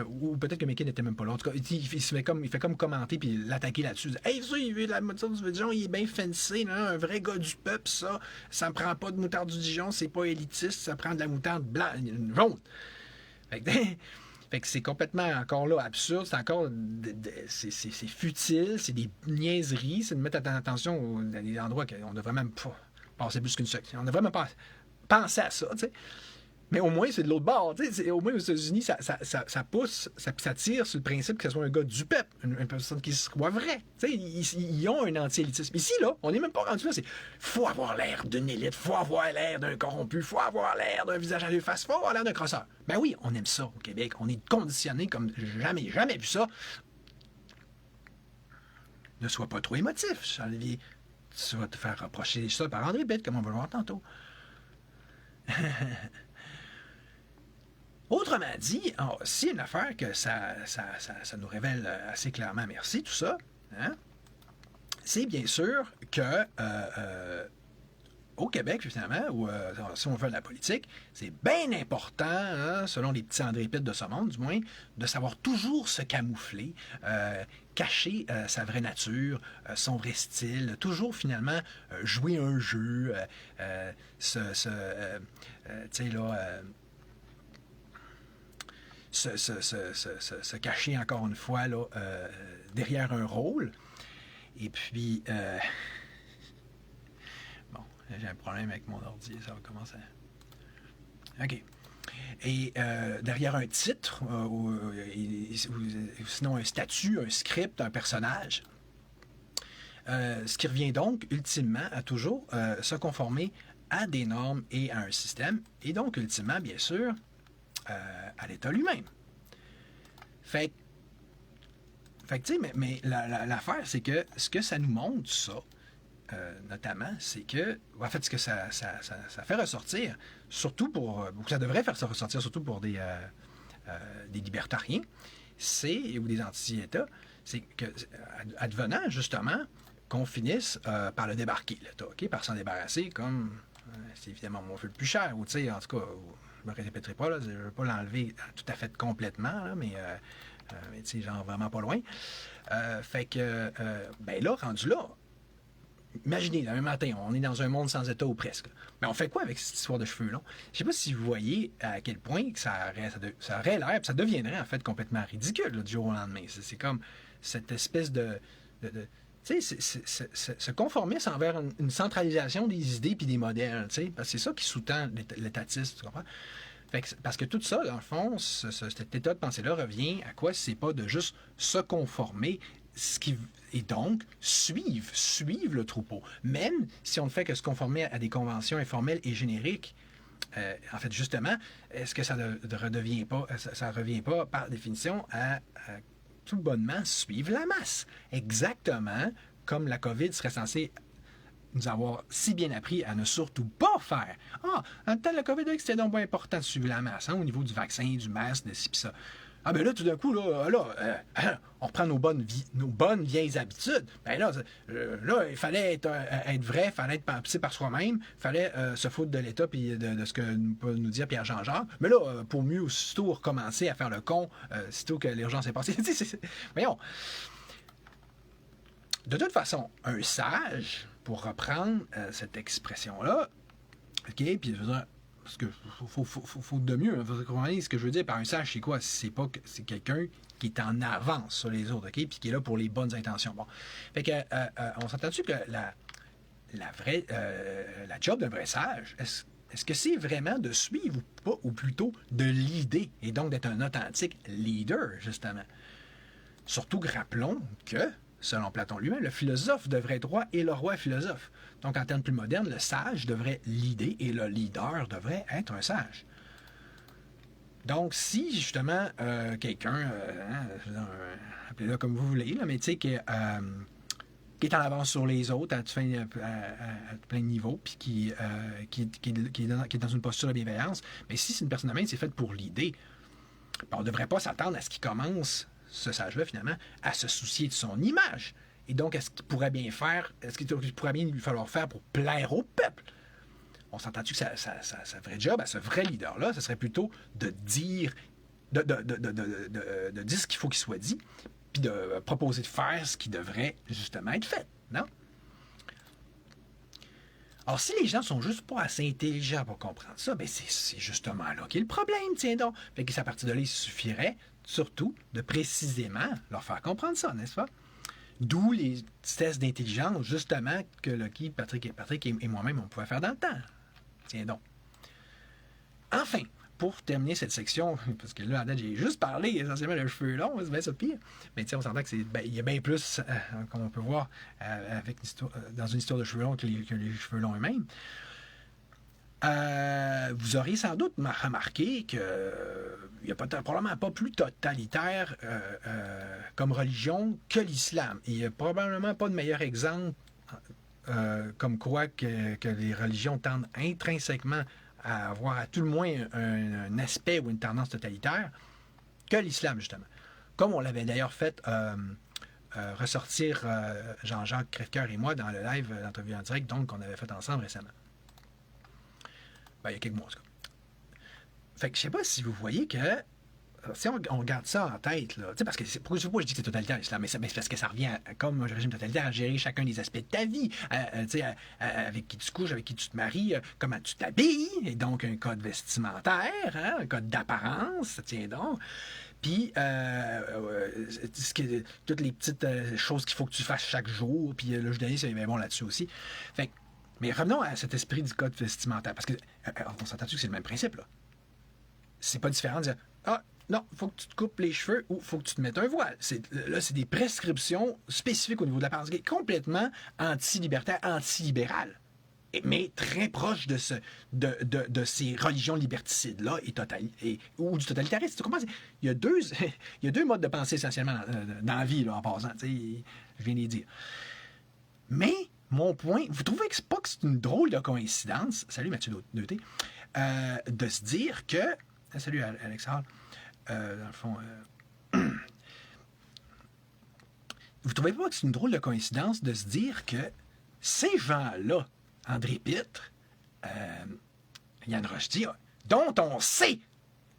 Ou peut-être que McCain n'était même pas là. En tout cas, il fait comme commenter puis l'attaquer là-dessus. Il dit hey, ça, il veut de la moutarde du Dijon, il est bien fancy, là, un vrai gars du peuple, ça. Ça ne prend pas de moutarde du Dijon, c'est pas élitiste, ça prend de la moutarde blanche, jaune. Fait que c'est complètement encore là absurde, c'est encore c'est futile, c'est des niaiseries, c'est de mettre attention à des endroits qu'on devrait même pas passer plus qu'une seconde. On devrait même pas penser à ça, tu sais. Mais au moins, c'est de l'autre bord. Au moins, aux États-Unis, ça pousse, ça tire sur le principe que ce soit un gars du peuple, une personne qui se croit vrai. Ils ont un anti-élitisme. Ici, là, on n'est même pas rendu là. Faut avoir l'air d'une élite, faut avoir l'air d'un corrompu, faut avoir l'air d'un visage à deux faces, faut avoir l'air d'un crosseur. Ben oui, on aime ça au Québec. On est conditionné comme jamais vu ça. Ne sois pas trop émotif, Charles-Olivier. Tu vas te faire reprocher ça par André Bette, comme on va le voir tantôt. Autrement dit, c'est une affaire que ça nous révèle assez clairement, merci, tout ça, hein? C'est bien sûr que au Québec, finalement, ou si on veut de la politique, c'est bien important, hein, selon les petits André Pitt de ce monde, du moins, de savoir toujours se camoufler, cacher sa vraie nature, son vrai style, toujours finalement jouer un jeu, tu sais là... Se cacher encore une fois là, derrière un rôle. Et puis, bon, j'ai un problème avec mon ordi, ça va commencer à... OK. Et derrière un titre, ou sinon un statut, un script, un personnage, ce qui revient donc, ultimement, à toujours se conformer à des normes et à un système, et donc, ultimement, bien sûr, à l'État lui-même. Fait que tu sais, mais l'affaire, c'est que ce que ça nous montre, ça, notamment, c'est que, en fait, ce que ça fait ressortir, surtout pour, ou ça devrait faire ressortir surtout pour des libertariens, ou des anti-États, c'est que, advenant justement qu'on finisse par le débarquer, l'État, par s'en débarrasser, comme c'est évidemment mon feu le plus cher, ou tu sais, en tout cas, je me répéterai pas, là, je ne veux pas l'enlever tout à fait complètement, là, mais tu sais, genre vraiment pas loin. Fait que, ben là, rendu là, imaginez, le même matin, on est dans un monde sans État ou presque. Mais on fait quoi avec cette histoire de cheveux longs? Je ne sais pas si vous voyez à quel point que ça aurait l'air, puis ça deviendrait en fait complètement ridicule là, du jour au lendemain. C'est comme cette espèce tu sais, se conformisme envers une centralisation des idées puis des modèles, tu sais, parce que c'est ça qui sous-tend l'étatisme, tu comprends? Parce que tout ça, dans le fond, cet état de pensée-là revient à quoi? C'est pas de juste se conformer, et donc suivre le troupeau. Même si on ne fait que se conformer à des conventions informelles et génériques, en fait, justement, est-ce que ça ne revient pas, par définition, à tout bonnement suivre la masse? Exactement comme la COVID serait censée nous avoir si bien appris à ne surtout pas faire. En temps de la COVID, c'était donc pas important de suivre la masse, au niveau du vaccin, du masque, de ci pis ça. Ben là, tout d'un coup, on reprend nos bonnes vieilles habitudes. Ben là, il fallait être vrai, il fallait être pensé par soi-même, il fallait se foutre de l'État et de ce que peut nous dire Pierre Jean-Jacques. Mais là, pour mieux aussitôt recommencer à faire le con, sitôt que l'urgence est passée. Voyons. De toute façon, un sage, pour reprendre cette expression-là, OK, puis je veux dire, parce que faut de mieux. Ce que je veux dire par un sage, c'est quoi? C'est c'est quelqu'un qui est en avance sur les autres, OK? Puis qui est là pour les bonnes intentions. Bon. Fait que, on s'entend-tu que la job d'un vrai sage, est-ce que c'est vraiment de suivre ou pas, ou plutôt de leader, et donc d'être un authentique leader, justement? Surtout que rappelons que, selon Platon lui-même, le philosophe devrait être roi et le roi est philosophe. Donc, en termes plus modernes, le sage devrait leader et le leader devrait être un sage. Donc, si justement quelqu'un, appelez-le comme vous voulez, là, mais tu sais, qui est en avance sur les autres à plein de niveaux, puis qui est dans une posture de bienveillance, mais si c'est une personne humaine, c'est fait pour leader, on ne devrait pas s'attendre à ce qu'il commence, ce sage-là, finalement, à se soucier de son image. Et donc, est-ce qu'il pourrait bien lui falloir faire pour plaire au peuple? On s'entend-tu que sa vrai job, à ce vrai leader-là, ce serait plutôt de dire ce qu'il faut qu'il soit dit, puis de proposer de faire ce qui devrait justement être fait, non? Alors, si les gens sont juste pas assez intelligents pour comprendre ça, ben c'est justement là qu'est le problème, tiens donc. Fait que à partir de là, il suffirait surtout de précisément leur faire comprendre ça, n'est-ce pas? D'où les tests d'intelligence, justement, que Lucky, Patrick et moi-même, on pouvait faire dans le temps. Tiens donc. Enfin, pour terminer cette section, parce que là, en date, j'ai juste parlé essentiellement de cheveux longs, c'est bien ça pire. Mais tu sais, on s'entend que il y a bien plus, comme on peut voir, dans une histoire de cheveux longs que les cheveux longs eux-mêmes. Vous auriez sans doute remarqué qu'il n'y a probablement pas plus totalitaire comme religion que l'islam. Il n'y a probablement pas de meilleur exemple comme quoi que les religions tendent intrinsèquement à avoir à tout le moins un aspect ou une tendance totalitaire que l'islam, justement. Comme on l'avait d'ailleurs fait ressortir Jean-Jacques Crèvecoeur et moi dans le live d'entrevue en direct, donc qu'on avait fait ensemble récemment. Ben, il y a quelques mois, en tout cas. Fait que je sais pas si vous voyez que si on garde ça en tête, là, parce que pourquoi je dis que c'est totalitaire l'islam, mais c'est parce que ça revient comme un régime totalitaire à gérer chacun des aspects de ta vie, avec qui tu couches, avec qui tu te maries, comment tu t'habilles, et donc un code vestimentaire, un code d'apparence, ça tient donc. Puis, toutes les petites choses qu'il faut que tu fasses chaque jour, puis le judaïsme est bien bon là-dessus aussi. Fait que, mais revenons à cet esprit du code vestimentaire, parce que on s'entend-tu que c'est le même principe, là? C'est pas différent de dire non, il faut que tu te coupes les cheveux ou il faut que tu te mettes un voile. Là, c'est des prescriptions spécifiques au niveau de l'apparence gay, complètement anti-libertaire, anti-libéral. Mais très proche de ces religions liberticides-là ou du totalitarisme. Tu comprends? Il y a deux modes de pensée essentiellement dans la vie, là, en passant. Je viens de les dire. Mais mon point, vous trouvez pas que c'est une drôle de coïncidence, salut Mathieu Deuté, de se dire que, salut Alexandre, dans le fond, vous trouvez pas que c'est une drôle de coïncidence de se dire que ces gens-là, André Pitre, Yann Rochdy, dont on sait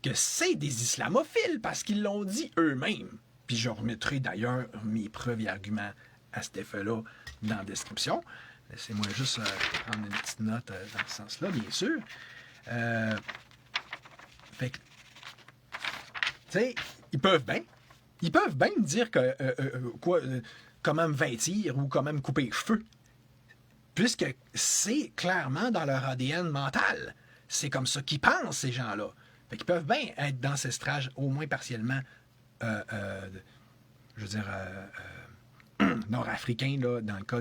que c'est des islamophiles parce qu'ils l'ont dit eux-mêmes. Puis je remettrai d'ailleurs mes preuves et arguments à cet effet-là dans la description. Laissez-moi juste prendre une petite note dans ce sens-là, bien sûr. Fait que, tu sais, ils peuvent bien me dire que comment me vêtir ou comment me couper les cheveux. Puisque c'est clairement dans leur ADN mental. C'est comme ça qu'ils pensent, ces gens-là. Fait qu'ils peuvent bien être d'ancestrage, au moins partiellement, je veux dire, nord-africain, là, dans le cas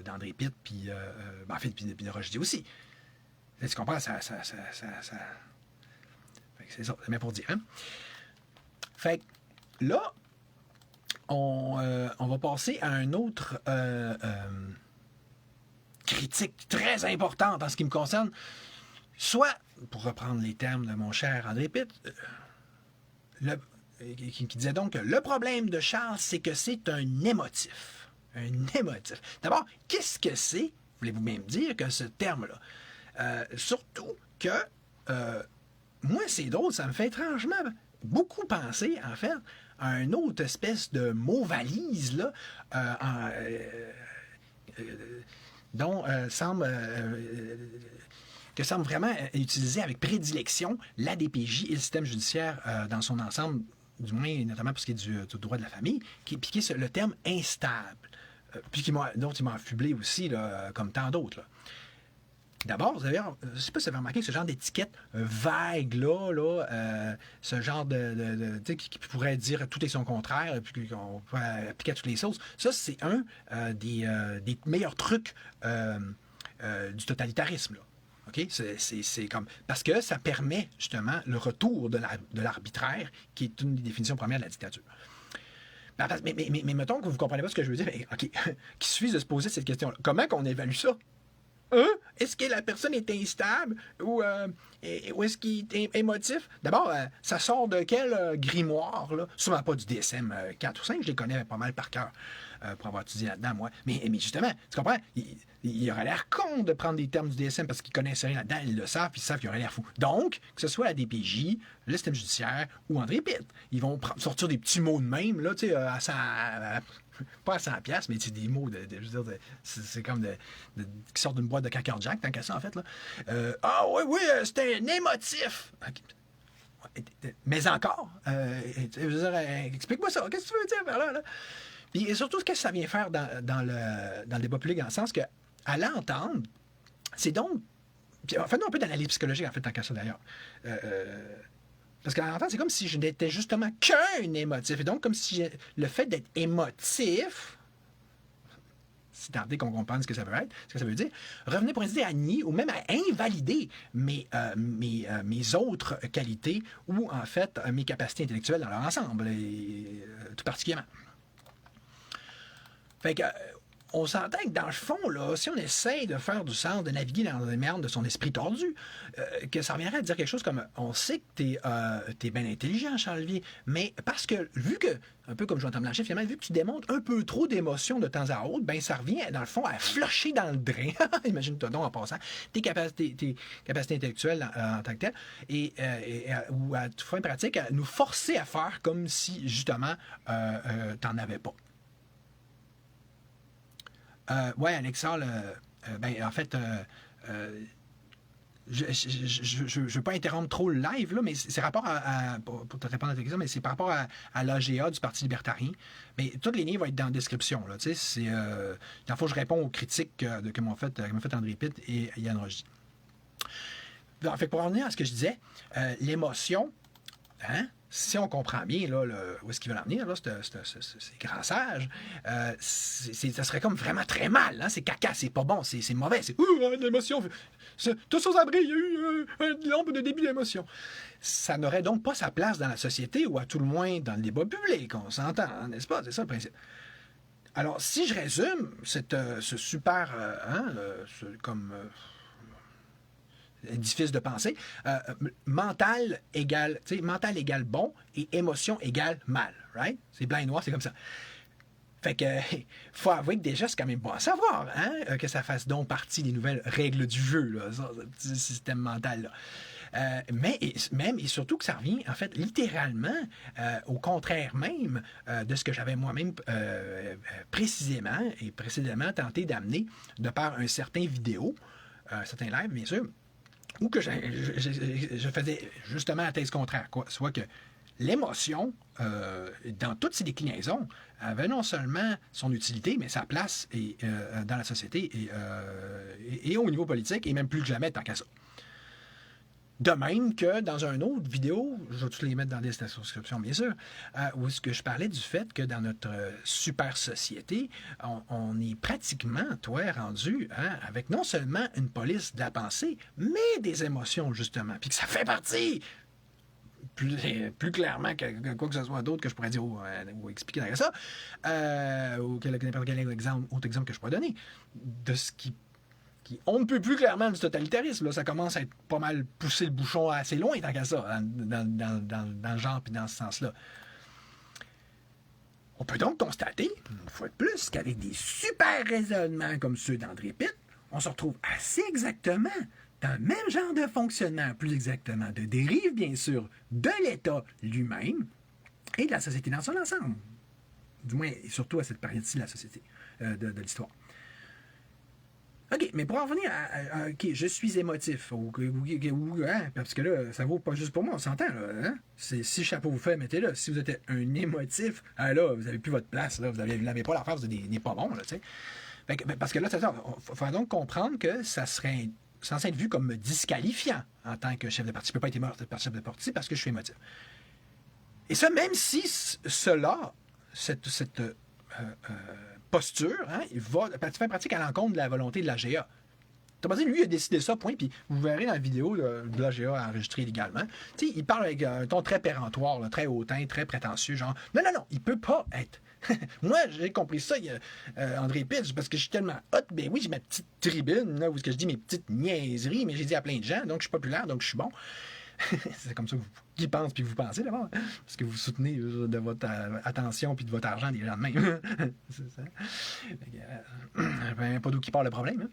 d'André Pitt, puis en fait, puis de Rochdy aussi. Tu comprends? Ça... Fait que c'est ça, c'est bien pour dire. Hein? Fait que là, on va passer à un autre critique très importante en ce qui me concerne. Soit, pour reprendre les termes de mon cher André Pitt, qui disait donc que le problème de Charles, c'est que c'est un émotif. Un émotif. D'abord, qu'est-ce que c'est, voulez-vous même dire, que ce terme-là? Surtout que, moi, c'est drôle, ça me fait étrangement beaucoup penser, en fait, à une autre espèce de mot-valise, là, dont semble vraiment utiliser avec prédilection l'ADPJ et le système judiciaire dans son ensemble, du moins notamment pour ce qui est du droit de la famille, qui est le terme instable, puis dont il m'a affublé aussi, là, comme tant d'autres. Là. D'abord, je ne sais pas si vous avez remarqué ce genre d'étiquette vague-là, ce genre qui pourrait dire tout et son contraire, puis qu'on pourrait appliquer à toutes les sauces. Ça, c'est un des meilleurs trucs du totalitarisme. Là. Okay? C'est comme... Parce que ça permet justement le retour de l'arbitraire, qui est une des définitions premières de la dictature. Mais mettons que vous ne comprenez pas ce que je veux dire. OK, qu'il suffise de se poser cette question-là. Comment qu'on évalue ça? Est-ce que la personne est instable ou est-ce qu'il est émotif? D'abord, ça sort de quel grimoire? Là? Sûrement pas du DSM 4 ou 5, je les connais pas mal par cœur pour avoir étudié là-dedans, moi. Mais justement, tu comprends? Il aurait l'air con de prendre des termes du DSM parce qu'ils connaissent rien là-dedans, ils le savent, puis ils savent qu'il aurait l'air fou. Donc, que ce soit la DPJ, le système judiciaire ou André Pitt, ils vont sortir des petits mots de même, là, tu sais, pas à 100$, mais c'est des mots je veux dire, c'est comme qui sortent d'une boîte de Cracker Jack, tant qu'à ça, en fait. Là. Oui, c'était un émotif. Okay. Mais encore, je veux dire, explique-moi ça, qu'est-ce que tu veux dire par là? Puis, et surtout, qu'est-ce que ça vient faire dans le débat public, dans le sens que, à l'entendre, c'est donc... Puis, faisons un peu d'analyse psychologique, en fait, tant qu'à ça, d'ailleurs. Parce qu'à l'entendre, c'est comme si je n'étais justement qu'un émotif. Et donc, comme si le fait d'être émotif, si tant est qu'on comprenne ce que ça veut être, ce que ça veut dire, revenait pour ainsi à nier ou même à invalider mes autres qualités ou, en fait, mes capacités intellectuelles dans leur ensemble, et, tout particulièrement. Fait que... on s'entend que dans le fond, là, si on essaye de faire du sens, de naviguer dans les merdes de son esprit tordu, que ça reviendrait à dire quelque chose comme on sait que t'es bien intelligent, Charles-Olivier, mais parce que, vu que, un peu comme Jonathan Blanchet, finalement, vu que tu démontres un peu trop d'émotions de temps à autre, ben ça revient, dans le fond, à flusher dans le drain. Imagine-toi donc en passant tes capacités intellectuelles en tant que telles, ou à toute fin pratique, à nous forcer à faire comme si, justement, t'en avais pas. Ouais, Alexandre, en fait, je ne veux pas interrompre trop le live, là, mais c'est rapport pour te répondre à ta question, mais c'est par rapport à l'AGA du Parti libertarien. Mais tous les liens vont être dans la description. Là, dans le fond, je réponds aux critiques que m'ont fait André Pitt et Yann Rochdy. En fait, pour revenir à ce que je disais, l'émotion, hein? Si on comprend bien là, où est-ce qu'ils veulent en venir, là, ces grands sages, ça serait comme vraiment très mal. Hein? C'est caca, c'est pas bon, c'est mauvais. C'est l'émotion. Tous aux abris, il y a eu une lampe de début d'émotion. Ça n'aurait donc pas sa place dans la société ou à tout le moins dans le débat public. On s'entend, n'est-ce pas? C'est ça le principe. Alors, si je résume ce super édifice de pensée, mental égale bon et émotion égale mal, right? C'est blanc et noir, c'est comme ça. Fait que, faut avouer que déjà, c'est quand même bon à savoir, hein, que ça fasse donc partie des nouvelles règles du jeu, là, ça, ce petit système mental-là. Mais même et surtout que ça revient, en fait, littéralement, au contraire même de ce que j'avais moi-même précisément et précédemment tenté d'amener de par un certain vidéo, un certain live, bien sûr, où que je faisais justement la thèse contraire, quoi. Soit que l'émotion, dans toutes ses déclinaisons, avait non seulement son utilité, mais sa place dans la société et au niveau politique, et même plus que jamais tant qu'à ça. De même que dans une autre vidéo, je vais tous les mettre dans la liste de souscription, bien sûr, où ce que je parlais du fait que dans notre super société, on est pratiquement, toi, rendu avec non seulement une police de la pensée, mais des émotions, justement. Puis que ça fait partie plus clairement que quoi que ce soit d'autre que je pourrais dire ou expliquer derrière ça, ou n'importe quel autre exemple que je pourrais donner, de ce qui on ne peut plus clairement du totalitarisme. Là, ça commence à être pas mal pousser le bouchon assez loin tant qu'à ça, dans le genre et dans ce sens-là. On peut donc constater, une fois de plus, qu'avec des super raisonnements comme ceux d'André Pitt, on se retrouve assez exactement dans le même genre de fonctionnement, plus exactement, de dérive, bien sûr, de l'État lui-même et de la société dans son ensemble. Du moins, et surtout à cette période-ci de la société, de l'histoire. OK, mais pour en revenir à OK, je suis émotif, parce que là, ça vaut pas juste pour moi, on s'entend, là, hein? Si chapeau vous fait, mettez-le. Si vous êtes un émotif, là, vous n'avez plus votre place, là, vous n'avez pas l'affaire, vous n'êtes pas bon, là, tu sais. Parce que là, c'est ça, il faut donc comprendre que ça serait censé être vu comme disqualifiant en tant que chef de parti. Je ne peux pas être chef de parti parce que je suis émotif. Et ça, même si cela, cette posture, il va faire pratique à l'encontre de la volonté de l'AGA. Lui, il a décidé ça, point, puis vous verrez dans la vidéo de l'AGA enregistrée légalement. Il parle avec un ton très péremptoire, là, très hautain, très prétentieux, genre, non, il peut pas être. Moi, j'ai compris ça, André Pitt, parce que je suis tellement hot, ben oui, j'ai ma petite tribune, là, où je dis mes petites niaiseries, mais j'ai dit à plein de gens, donc je suis populaire, donc je suis bon. C'est comme ça qu'ils pensent puis que vous pensez d'abord. Parce que vous soutenez de votre attention puis de votre argent des gens de même. C'est ça. Pas d'où qui part le problème.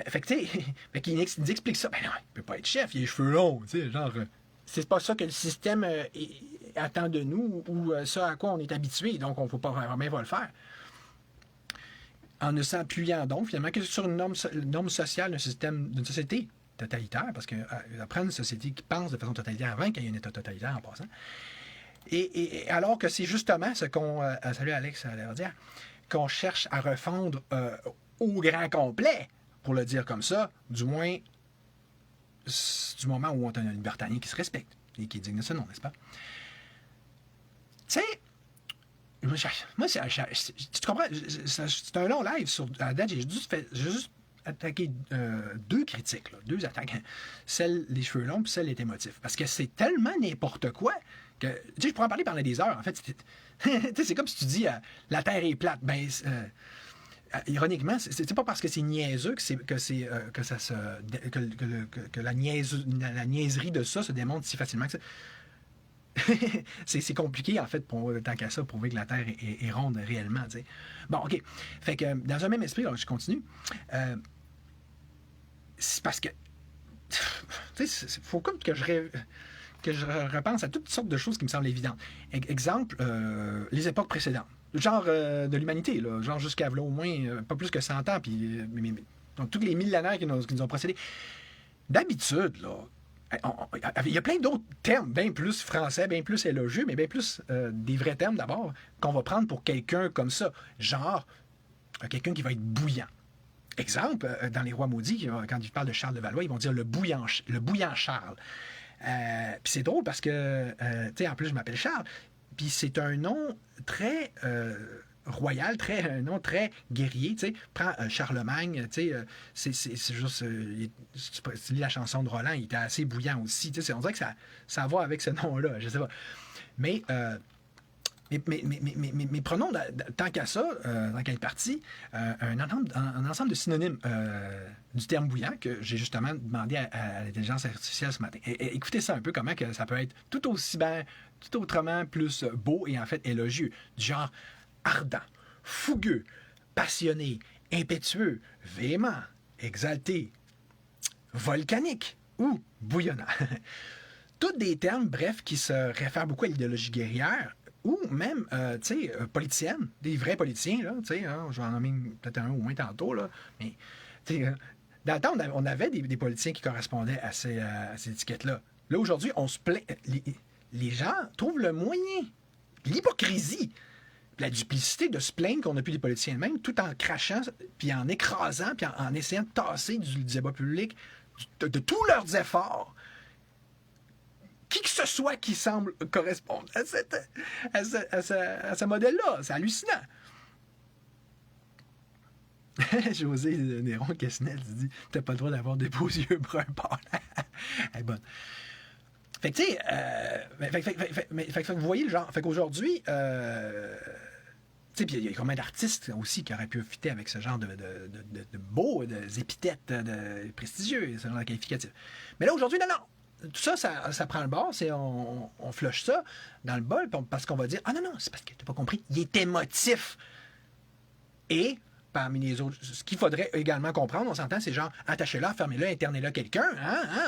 Fait que, tu sais, qu'il explique ça. Ben non, il peut pas être chef, il a les cheveux longs. Tu sais, genre, c'est pas ça que le système attend de nous ou ça à quoi on est habitué. Donc, on ne faut pas vraiment le faire. En ne s'appuyant donc, finalement, que sur une norme sociale d'une société totalitaire, parce que après une société qui pense de façon totalitaire avant qu'il y ait un État totalitaire en passant. Et alors que c'est justement ce qu'on, salut Alex, dire, qu'on cherche à refondre au grand complet, pour le dire comme ça, du moins du moment où on a un libertarien qui se respecte et qui est digne de ce nom, n'est-ce pas? Tu sais, moi, tu comprends, c'est un long live à la date, j'ai juste attaquer deux critiques, là, deux attaques. Celle des cheveux longs et celle des émotifs. Parce que c'est tellement n'importe quoi que. Tu sais, je pourrais en parler pendant des heures. En fait, c'est comme si tu dis la Terre est plate. Ben, ironiquement, c'est pas parce que c'est niaiseux que la niaiserie de ça se démontre si facilement que ça. C'est compliqué, en fait, tant qu'à ça, prouver que la Terre est ronde réellement. T'sais. Bon, OK. Fait que dans un même esprit, alors, je continue. C'est parce que. Tu sais, il faut comme que je repense à toutes sortes de choses qui me semblent évidentes. Exemple, les époques précédentes. Genre de l'humanité, là, genre jusqu'à au moins pas plus que 100 ans, puis donc tous les millénaires qui nous ont précédés. D'habitude, là, il y a plein d'autres termes, bien plus français, bien plus élogieux, mais bien plus des vrais termes d'abord, qu'on va prendre pour quelqu'un comme ça. Genre, quelqu'un qui va être bouillant. Exemple, dans Les Rois maudits, quand ils parlent de Charles de Valois, ils vont dire le bouillant Charles. Puis c'est drôle parce que, tu sais, en plus, je m'appelle Charles. Puis c'est un nom très royal, un nom très guerrier, tu sais. Prends Charlemagne, tu sais, c'est juste... tu lis la chanson de Roland, il était assez bouillant aussi. Tu sais, on dirait que ça va avec ce nom-là, je sais pas. Mais Mais prenons, tant qu'à ça, dans quelle partie, un ensemble de synonymes du terme bouillant que j'ai justement demandé à l'intelligence artificielle ce matin. Et écoutez ça un peu, comment que ça peut être tout aussi bien, tout autrement plus beau et en fait élogieux. Du genre ardent, fougueux, passionné, impétueux, véhément, exalté, volcanique ou bouillonnant. Tous des termes, bref, qui se réfèrent beaucoup à l'idéologie guerrière ou même, politicienne, des vrais politiciens, là, hein, je vais en nommer peut-être un au moins tantôt, là, mais, dans le temps, on avait des politiciens qui correspondaient à ces étiquettes-là. Là, aujourd'hui, on se plaint, les gens trouvent le moyen, l'hypocrisie, la duplicité de se plaindre qu'on n'a plus des politiciens eux-mêmes, tout en crachant, puis en écrasant, puis en essayant de tasser du débat public de tous leurs efforts qui que ce soit qui semble correspondre à ce modèle-là. C'est hallucinant. José Néron Quesnel dit « T'as pas le droit d'avoir des beaux yeux bruns pâles. » Elle est bonne. Fait que, tu sais, vous voyez le genre. Fait qu'aujourd'hui, tu sais, puis il y a combien d'artistes aussi qui auraient pu fitter avec ce genre de beaux épithètes prestigieux, ce genre de qualificatif. Mais là, aujourd'hui, non. Tout ça, ça prend le bord, on flush ça dans le bol parce qu'on va dire « Ah non, c'est parce que t'as pas compris, il est émotif. » Et parmi les autres, ce qu'il faudrait également comprendre, on s'entend, c'est genre, attachez-le, fermez-le, internez-le quelqu'un,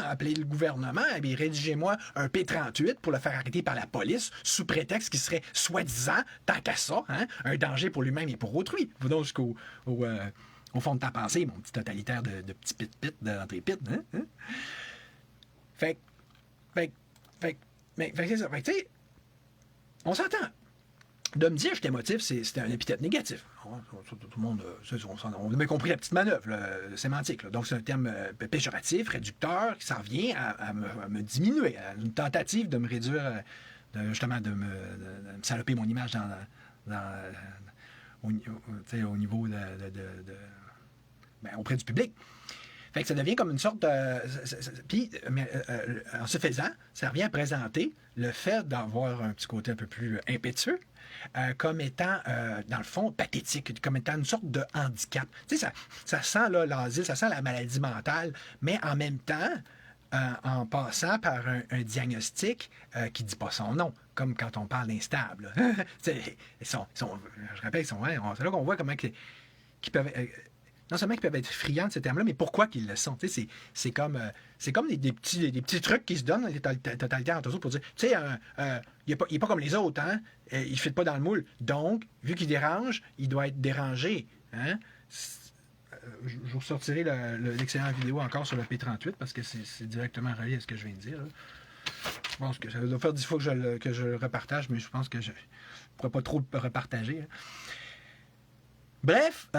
appelez le gouvernement, et rédigez-moi un P38 pour le faire arrêter par la police, sous prétexte qu'il serait soi-disant, tant qu'à ça, un danger pour lui-même et pour autrui. Vous donc jusqu'au fond de ta pensée, mon petit totalitaire de petit pit d'entrée-pit. Fait que c'est ça. Fait que, tu sais, on s'entend. De me dire que j'étais émotif, c'était un épithète négatif. Tout le monde, on a bien compris la petite manœuvre sémantique. Là. Donc, c'est un terme péjoratif, réducteur, qui s'en vient à me diminuer, à une tentative de me réduire, justement, de me saloper mon image au niveau auprès du public. Fait que ça devient comme une sorte de... Puis, en se faisant, ça revient à présenter le fait d'avoir un petit côté un peu plus impétueux comme étant, dans le fond, pathétique, comme étant une sorte de handicap. Tu sais, ça sent l'asile, ça sent la maladie mentale, mais en même temps, en passant par un diagnostic qui ne dit pas son nom, comme quand on parle d'instable. Je rappelle, c'est là qu'on voit comment qu'ils peuvent... non seulement qu'ils peuvent être friands de ces termes-là, mais pourquoi qu'ils le sont. C'est comme des petits trucs qui se donnent dans les totalitaires entre eux pour dire, tu sais, il n'est pas comme les autres, hein? Il ne fit pas dans le moule. Donc, vu qu'il dérange, il doit être dérangé. Hein? Je vous ressortirai l'excellente vidéo encore sur le P38 parce que c'est directement relié à ce que je viens de dire. Là. Je pense que ça doit faire 10 fois que je le repartage, mais je pense que je ne pourrais pas trop le repartager. Hein. Bref,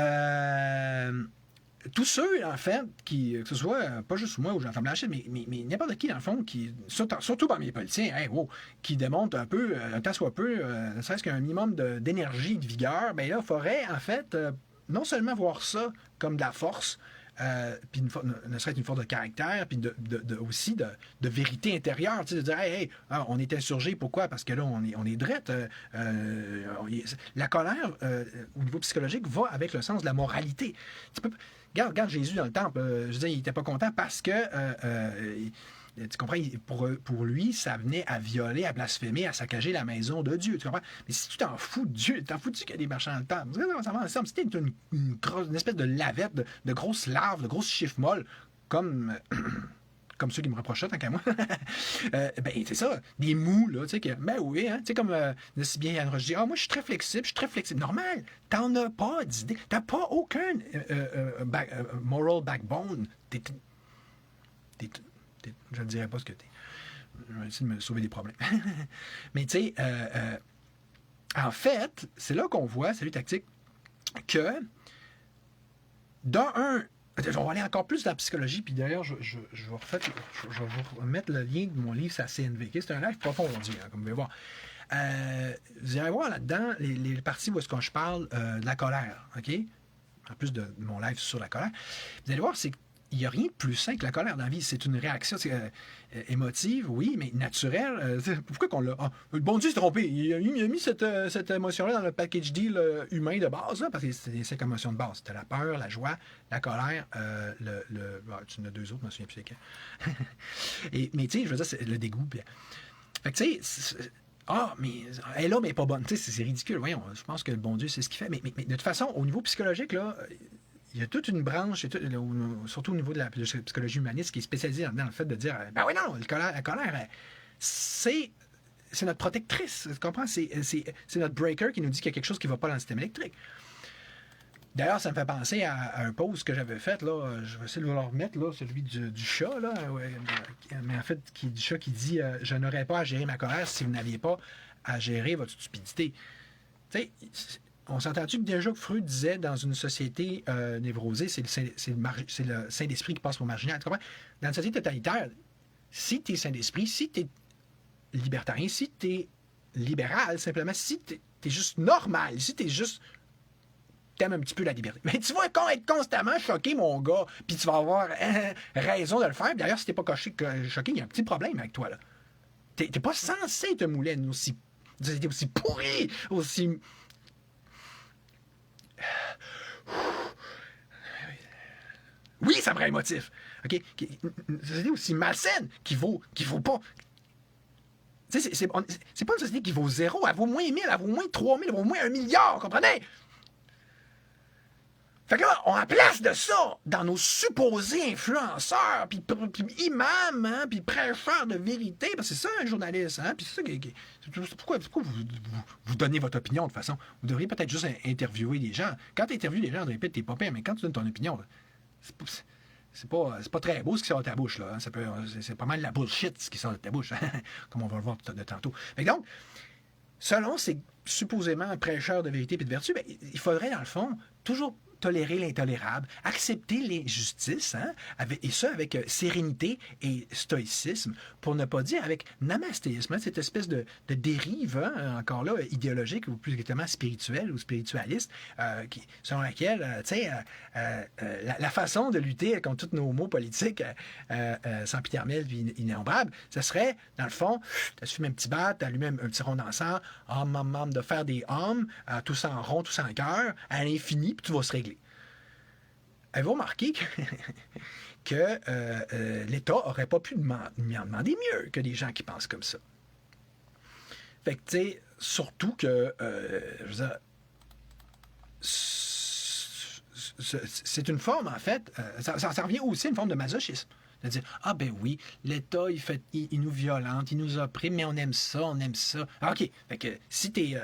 tous ceux, en fait, que ce soit pas juste moi ou Jean-François Blanchet, mais n'importe qui, dans le fond, surtout parmi les politiciens, qui démontrent un peu, un tant soit peu, ne serait-ce qu'un minimum d'énergie, de vigueur, bien là, il faudrait, en fait, non seulement voir ça comme de la force, puis ne serait-ce qu'une force de caractère, puis aussi de vérité intérieure, de dire hey, on est insurgé, pourquoi? Parce que là, on est drette. La colère, au niveau psychologique, va avec le sens de la moralité. Regarde Jésus dans le temple, je veux dire, il n'était pas content parce que tu comprends, pour lui, ça venait à violer, à blasphémer, à saccager la maison de Dieu. Tu comprends? Mais si tu t'en fous de Dieu, t'en fous-tu qu'il y a des marchands dans le temple? Ça va ensemble. C'était une espèce de lavette, de grosses larves, de grosses chiffres molles, comme ceux qui me reprochent ça, tant qu'à moi. C'est ça, des mous, là, tu sais, ben oui, hein, tu sais, comme si bien Yann Roche dit, moi, je suis très flexible. Normal, t'en as pas d'idée, t'as pas aucun moral backbone. Je ne dirais pas ce que t'es. Je vais essayer de me sauver des problèmes. Mais tu sais, en fait, c'est là qu'on voit, salut tactique, que on va aller encore plus dans la psychologie, puis d'ailleurs, je vais vous remettre le lien de mon livre, c'est à CNV. C'est un livre approfondi, comme vous pouvez voir. Vous allez voir là-dedans les parties où est-ce que je parle de la colère, OK? En plus de mon live sur la colère. Vous allez voir, c'est il n'y a rien de plus sain que la colère dans la vie. C'est une réaction émotive, oui, mais naturelle. Pourquoi qu'on l'a... Ah, le bon Dieu s'est trompé. Il a mis cette émotion-là dans le package deal humain de base, là, parce que c'est 5 émotions de base. C'était la peur, la joie, la colère, tu en as 2 autres, je me souviens plus c'est quand. Mais tu sais, je veux dire, c'est le dégoût. Puis, fait que tu sais... mais elle est là, mais elle n'est pas bonne. Tu sais, c'est ridicule. Voyons, je pense que le bon Dieu, c'est ce qu'il fait. Mais de toute façon, au niveau psychologique, là... Il y a toute une branche, surtout au niveau de la psychologie humaniste, qui est spécialisée dans le fait de dire ben oui, non, la colère, c'est notre protectrice. Tu comprends? C'est notre breaker qui nous dit qu'il y a quelque chose qui ne va pas dans le système électrique. D'ailleurs, ça me fait penser à un post que j'avais fait, là, je vais essayer de vous le remettre, là, celui du chat, là, mais en fait, du chat qui dit je n'aurais pas à gérer ma colère si vous n'aviez pas à gérer votre stupidité. Tu sais, on s'entend-tu que déjà que Freud disait dans une société névrosée, c'est le Saint-Esprit qui passe pour marginal. Tu comprends? Dans une société totalitaire, si tu es Saint-Esprit, si tu es libertarien, si tu es libéral, simplement, si tu es juste normal, si tu es juste. T'aimes un petit peu la liberté. Mais tu vas être constamment choqué, mon gars, puis tu vas avoir raison de le faire. D'ailleurs, si t'es pas choqué, il y a un petit problème avec toi, là. T'es pas censé te mouler aussi pourri, aussi. Oui, ça me rend émotif. OK? Une société aussi malsaine qui vaut pas. Tu sais, c'est pas une société qui vaut 0, elle vaut moins 1000, elle vaut moins 3000, elle vaut moins 1 milliard, comprenez? Fait que là, on place de ça dans nos supposés influenceurs, puis imams, hein, puis prêcheurs de vérité, parce que c'est ça un journaliste, hein, puis c'est ça pourquoi vous donnez votre opinion de toute façon? Vous devriez peut-être juste interviewer des gens. Quand tu interviews des gens, on répète, t'es pas pire, mais quand tu donnes ton opinion, c'est pas très beau ce qui sort de ta bouche, là. Hein. C'est pas mal la bullshit ce qui sort de ta bouche, hein, comme on va le voir de tantôt. Fait que donc, selon ces supposément prêcheurs de vérité et de vertu, il faudrait, dans le fond, toujours tolérer l'intolérable, accepter l'injustice, hein, et ça avec sérénité et stoïcisme, pour ne pas dire avec namastéisme, hein, cette espèce de dérive, hein, encore là, idéologique ou plus exactement spirituelle ou spiritualiste, selon laquelle, tu sais, la façon de lutter contre tous nos maux politiques sempiternels et innombrables, ce serait, dans le fond, de se fumer un petit bat, d'allumer un petit rond d'encens, de faire des hommes, tous en rond, tous en cœur, à l'infini, puis tout va se régler. Avez-vous remarqué que l'État n'aurait pas pu en demander mieux que des gens qui pensent comme ça? Fait que, tu sais, surtout que, je veux dire, c'est une forme, en fait, ça revient aussi à une forme de masochisme. De dire, ah ben oui, l'État, il nous violente, il nous opprime, mais on aime ça, on aime ça. Ah, OK, fait que si t'es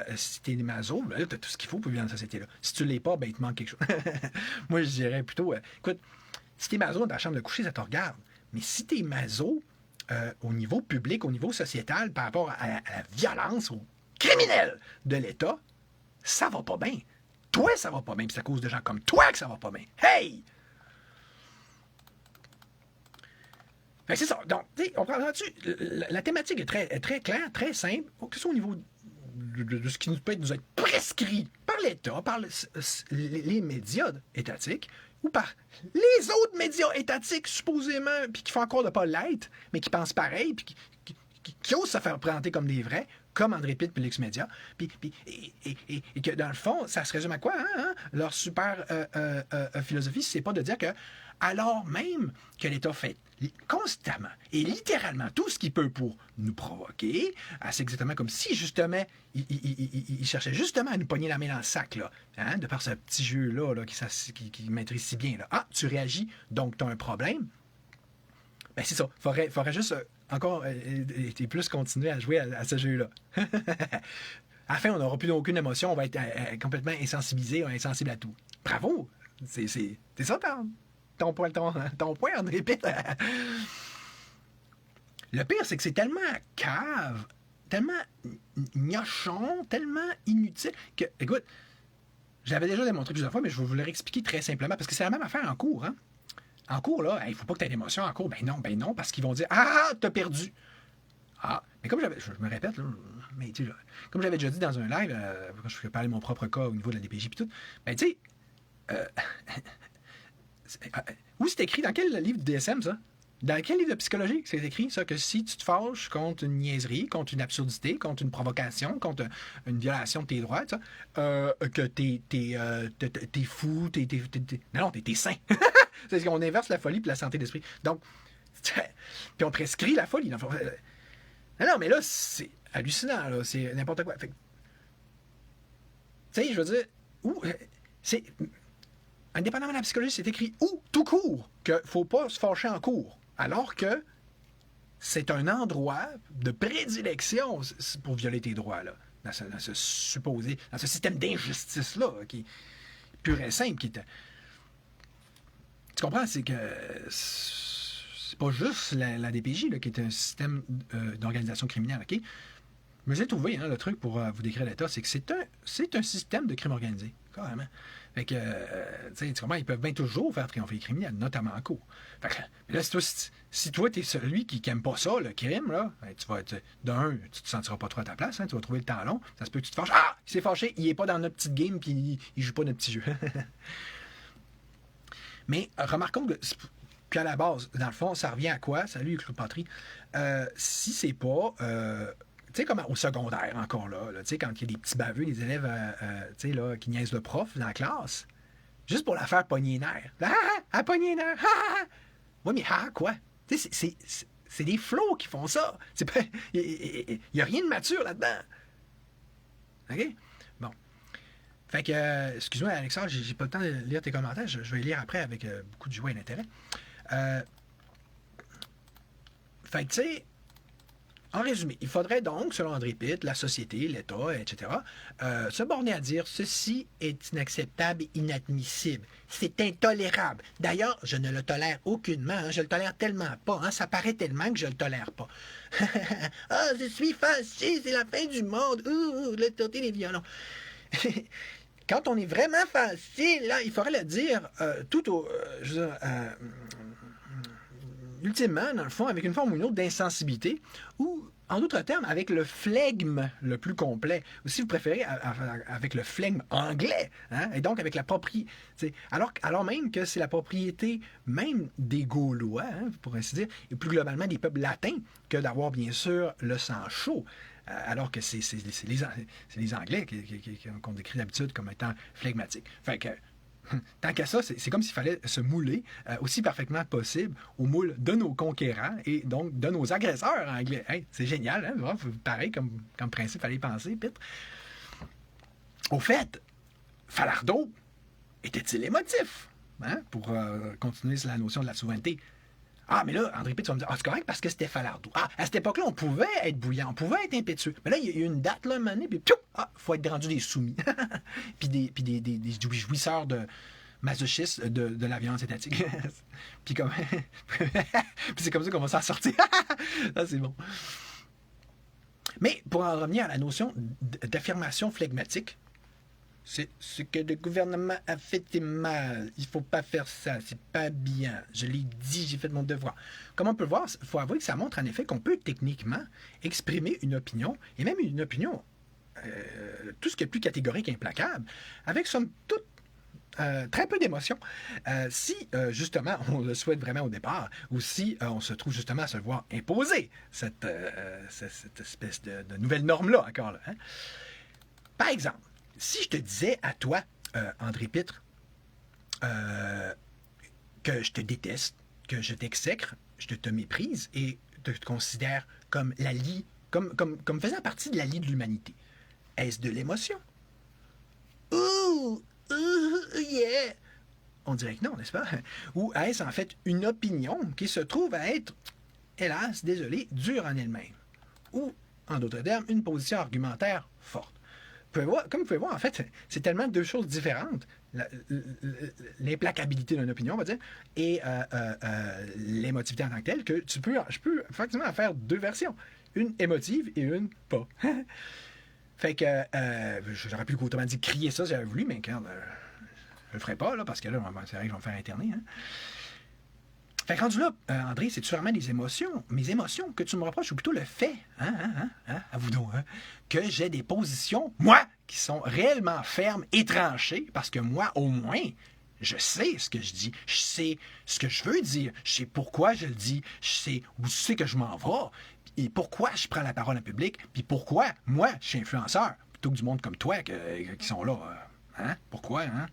maso, ben, t'as tout ce qu'il faut pour vivre dans cette société-là. Si tu l'es pas, ben il te manque quelque chose. Moi, je dirais plutôt, écoute, si t'es maso dans ta chambre de coucher, ça te regarde. Mais si t'es maso au niveau public, au niveau sociétal, par rapport à la violence, aux criminels de l'État, ça va pas bien. Toi, ça va pas bien, puis c'est à cause de gens comme toi que ça va pas bien. Hey! Fait que c'est ça. Donc, on prend là-dessus. La thématique est très claire, très simple, que ce soit au niveau de ce qui nous peut nous être prescrit par l'État, par les médias étatiques, ou par les autres médias étatiques, supposément, puis qui font encore de pas l'être, mais qui pensent pareil, puis qui osent se faire présenter comme des vrais, comme André Pitt puis X-Media, et que dans le fond, ça se résume à quoi? Hein? Leur super philosophie, c'est pas de dire que, alors même que l'État fait constamment et littéralement tout ce qu'il peut pour nous provoquer, c'est exactement comme si, justement, il cherchait justement à nous pogner la main dans le sac, là, hein, de par ce petit jeu-là là, qui maîtrise si bien. Là. Ah, tu réagis, donc tu as un problème. Ben c'est ça. Faudrait juste encore et plus continuer à jouer à ce jeu-là. À la fin, on n'aura plus aucune émotion, on va être complètement insensibilisé, on est insensible à tout. Bravo! C'est ça ton point, André Pitt. Le pire, c'est que c'est tellement cave, tellement gnochon, tellement inutile que, écoute, je l'avais déjà démontré plusieurs fois, mais je vais vous le réexpliquer très simplement, parce que c'est la même affaire en cours, hein? En cours, là, il ne faut pas que tu aies d'émotion en cours. Ben non, parce qu'ils vont dire ah, t'as perdu. Ah, mais comme je me répète, là, mais tu sais, comme j'avais déjà dit dans un live, quand je parlais de mon propre cas au niveau de la DPJ et tout, ben tu sais, Où c'est écrit? Dans quel livre de DSM, ça? Dans quel livre de psychologie c'est écrit, ça? Que si tu te fâches contre une niaiserie, contre une absurdité, contre une provocation, contre une violation de tes droits, ça, que t'es fou, non, t'es sain. C'est qu'on inverse la folie et la santé d'esprit. Donc, puis on prescrit la folie. Non, mais là, c'est hallucinant, là. C'est n'importe quoi. Tu sais, je veux dire, c'est... Indépendamment de la psychologie, c'est écrit tout court, qu'il ne faut pas se fâcher en cours. Alors que c'est un endroit de prédilection pour violer tes droits, là. Dans ce système d'injustice-là, qui est pur et simple. Tu comprends? C'est que c'est pas juste la DPJ là, qui est un système d'organisation criminelle, OK? Mais j'ai trouvé, le truc pour vous décrire l'État, c'est que c'est un système de crime organisé, carrément. Fait que, tu comprends, ils peuvent bien toujours faire triompher les criminels, notamment en cours. Fait que, mais là, si toi, t'es celui qui n'aime pas ça, le crime, là, ben, tu vas être, tu te sentiras pas trop à ta place, tu vas trouver le temps long, ça se peut que tu te fâches. Ah! Il s'est fâché, il est pas dans notre petite game, puis il joue pas notre petit jeu. Mais remarquons qu'à la base, dans le fond, ça revient à quoi? Salut, Claude Patry. Si c'est pas... tu sais, comme au secondaire, encore là tu sais, quand il y a des petits baveux, des élèves tu sais, là, qui niaisent le prof dans la classe, juste pour la faire pogner les nerfs. Ah, pogner les nerfs! Oui, mais quoi? Tu sais, c'est des flots qui font ça. Il n'y a rien de mature là-dedans. OK? Bon. Fait que, excuse-moi, Alexandre, j'ai pas le temps de lire tes commentaires. Je vais les lire après avec beaucoup de joie et d'intérêt. Fait que, tu sais, en résumé, il faudrait donc, selon André Pitt, la société, l'État, etc., se borner à dire « Ceci est inacceptable et inadmissible. C'est intolérable. D'ailleurs, je ne le tolère aucunement. Je le tolère tellement pas. Ça paraît tellement que je le tolère pas. Ah, je suis fâché, c'est la fin du monde. Le les violons. » Quand on est vraiment fâché, là, il faudrait le dire ultimement, dans le fond, avec une forme ou une autre d'insensibilité, ou, en d'autres termes, avec le flegme le plus complet, ou si vous préférez, avec le flegme anglais, et donc avec la propriété, alors même que c'est la propriété même des Gaulois, pour ainsi dire, et plus globalement des peuples latins, que d'avoir, bien sûr, le sang chaud. Alors que c'est les Anglais qu'on décrit d'habitude comme étant flegmatiques. Fait que, tant qu'à ça, c'est comme s'il fallait se mouler aussi parfaitement possible au moule de nos conquérants et donc de nos agresseurs anglais. Hey, c'est génial, hein? Pareil comme principe, fallait y penser, Pitt. Au fait, Falardeau était-il émotif? Pour continuer sur la notion de la souveraineté. Ah, mais là, André Pitt, tu vas me dire, c'est correct parce que c'était Falardeau. Ah, à cette époque-là, on pouvait être bouillant, on pouvait être impétueux. Mais là, il y a eu une date, là, une année, puis il faut être rendu des soumis. puis des jouisseurs de masochistes de la violence étatique. puis c'est comme ça qu'on va s'en sortir. Ça, c'est bon. Mais pour en revenir à la notion d'affirmation flegmatique, c'est ce que le gouvernement a fait, c'est mal. Il ne faut pas faire ça, c'est pas bien. Je l'ai dit, j'ai fait mon devoir. Comme on peut le voir, il faut avouer que ça montre en effet qu'on peut techniquement exprimer une opinion, et même une opinion, tout ce qui est plus catégorique et implacable, avec somme toute très peu d'émotion. Si, justement, on le souhaite vraiment au départ, ou si on se trouve justement à se le voir imposer cette espèce de nouvelle norme-là, encore là. Par exemple, si je te disais à toi, André Pitre, que je te déteste, que je t'exècre, je te méprise et te considère comme comme faisant partie de la lie de l'humanité, est-ce de l'émotion? Yeah! On dirait que non, n'est-ce pas? Ou est-ce en fait une opinion qui se trouve à être, hélas, désolé, dure en elle-même? Ou, en d'autres termes, une position argumentaire forte. Comme vous pouvez voir, en fait, c'est tellement deux choses différentes. L'implacabilité d'une opinion, on va dire, et l'émotivité en tant que telle, que je peux effectivement en faire deux versions. Une émotive et une pas. Fait que j'aurais pu autrement dit crier ça si j'avais voulu, mais quand je le ferai pas, là, parce que là, c'est vrai que je vais me faire interner. Fait que rendu là, André, c'est sûrement des émotions. Mes émotions que tu me reproches, ou plutôt le fait, avoue donc, que j'ai des positions, moi, qui sont réellement fermes et tranchées, parce que moi, au moins, Je sais ce que je dis. Je sais ce que je veux dire. Je sais pourquoi je le dis. Je sais où c'est que je m'en vais. Et pourquoi je prends la parole en public. Puis pourquoi, moi, je suis influenceur. Plutôt que du monde comme toi qui sont là. Hein? Pourquoi, hein?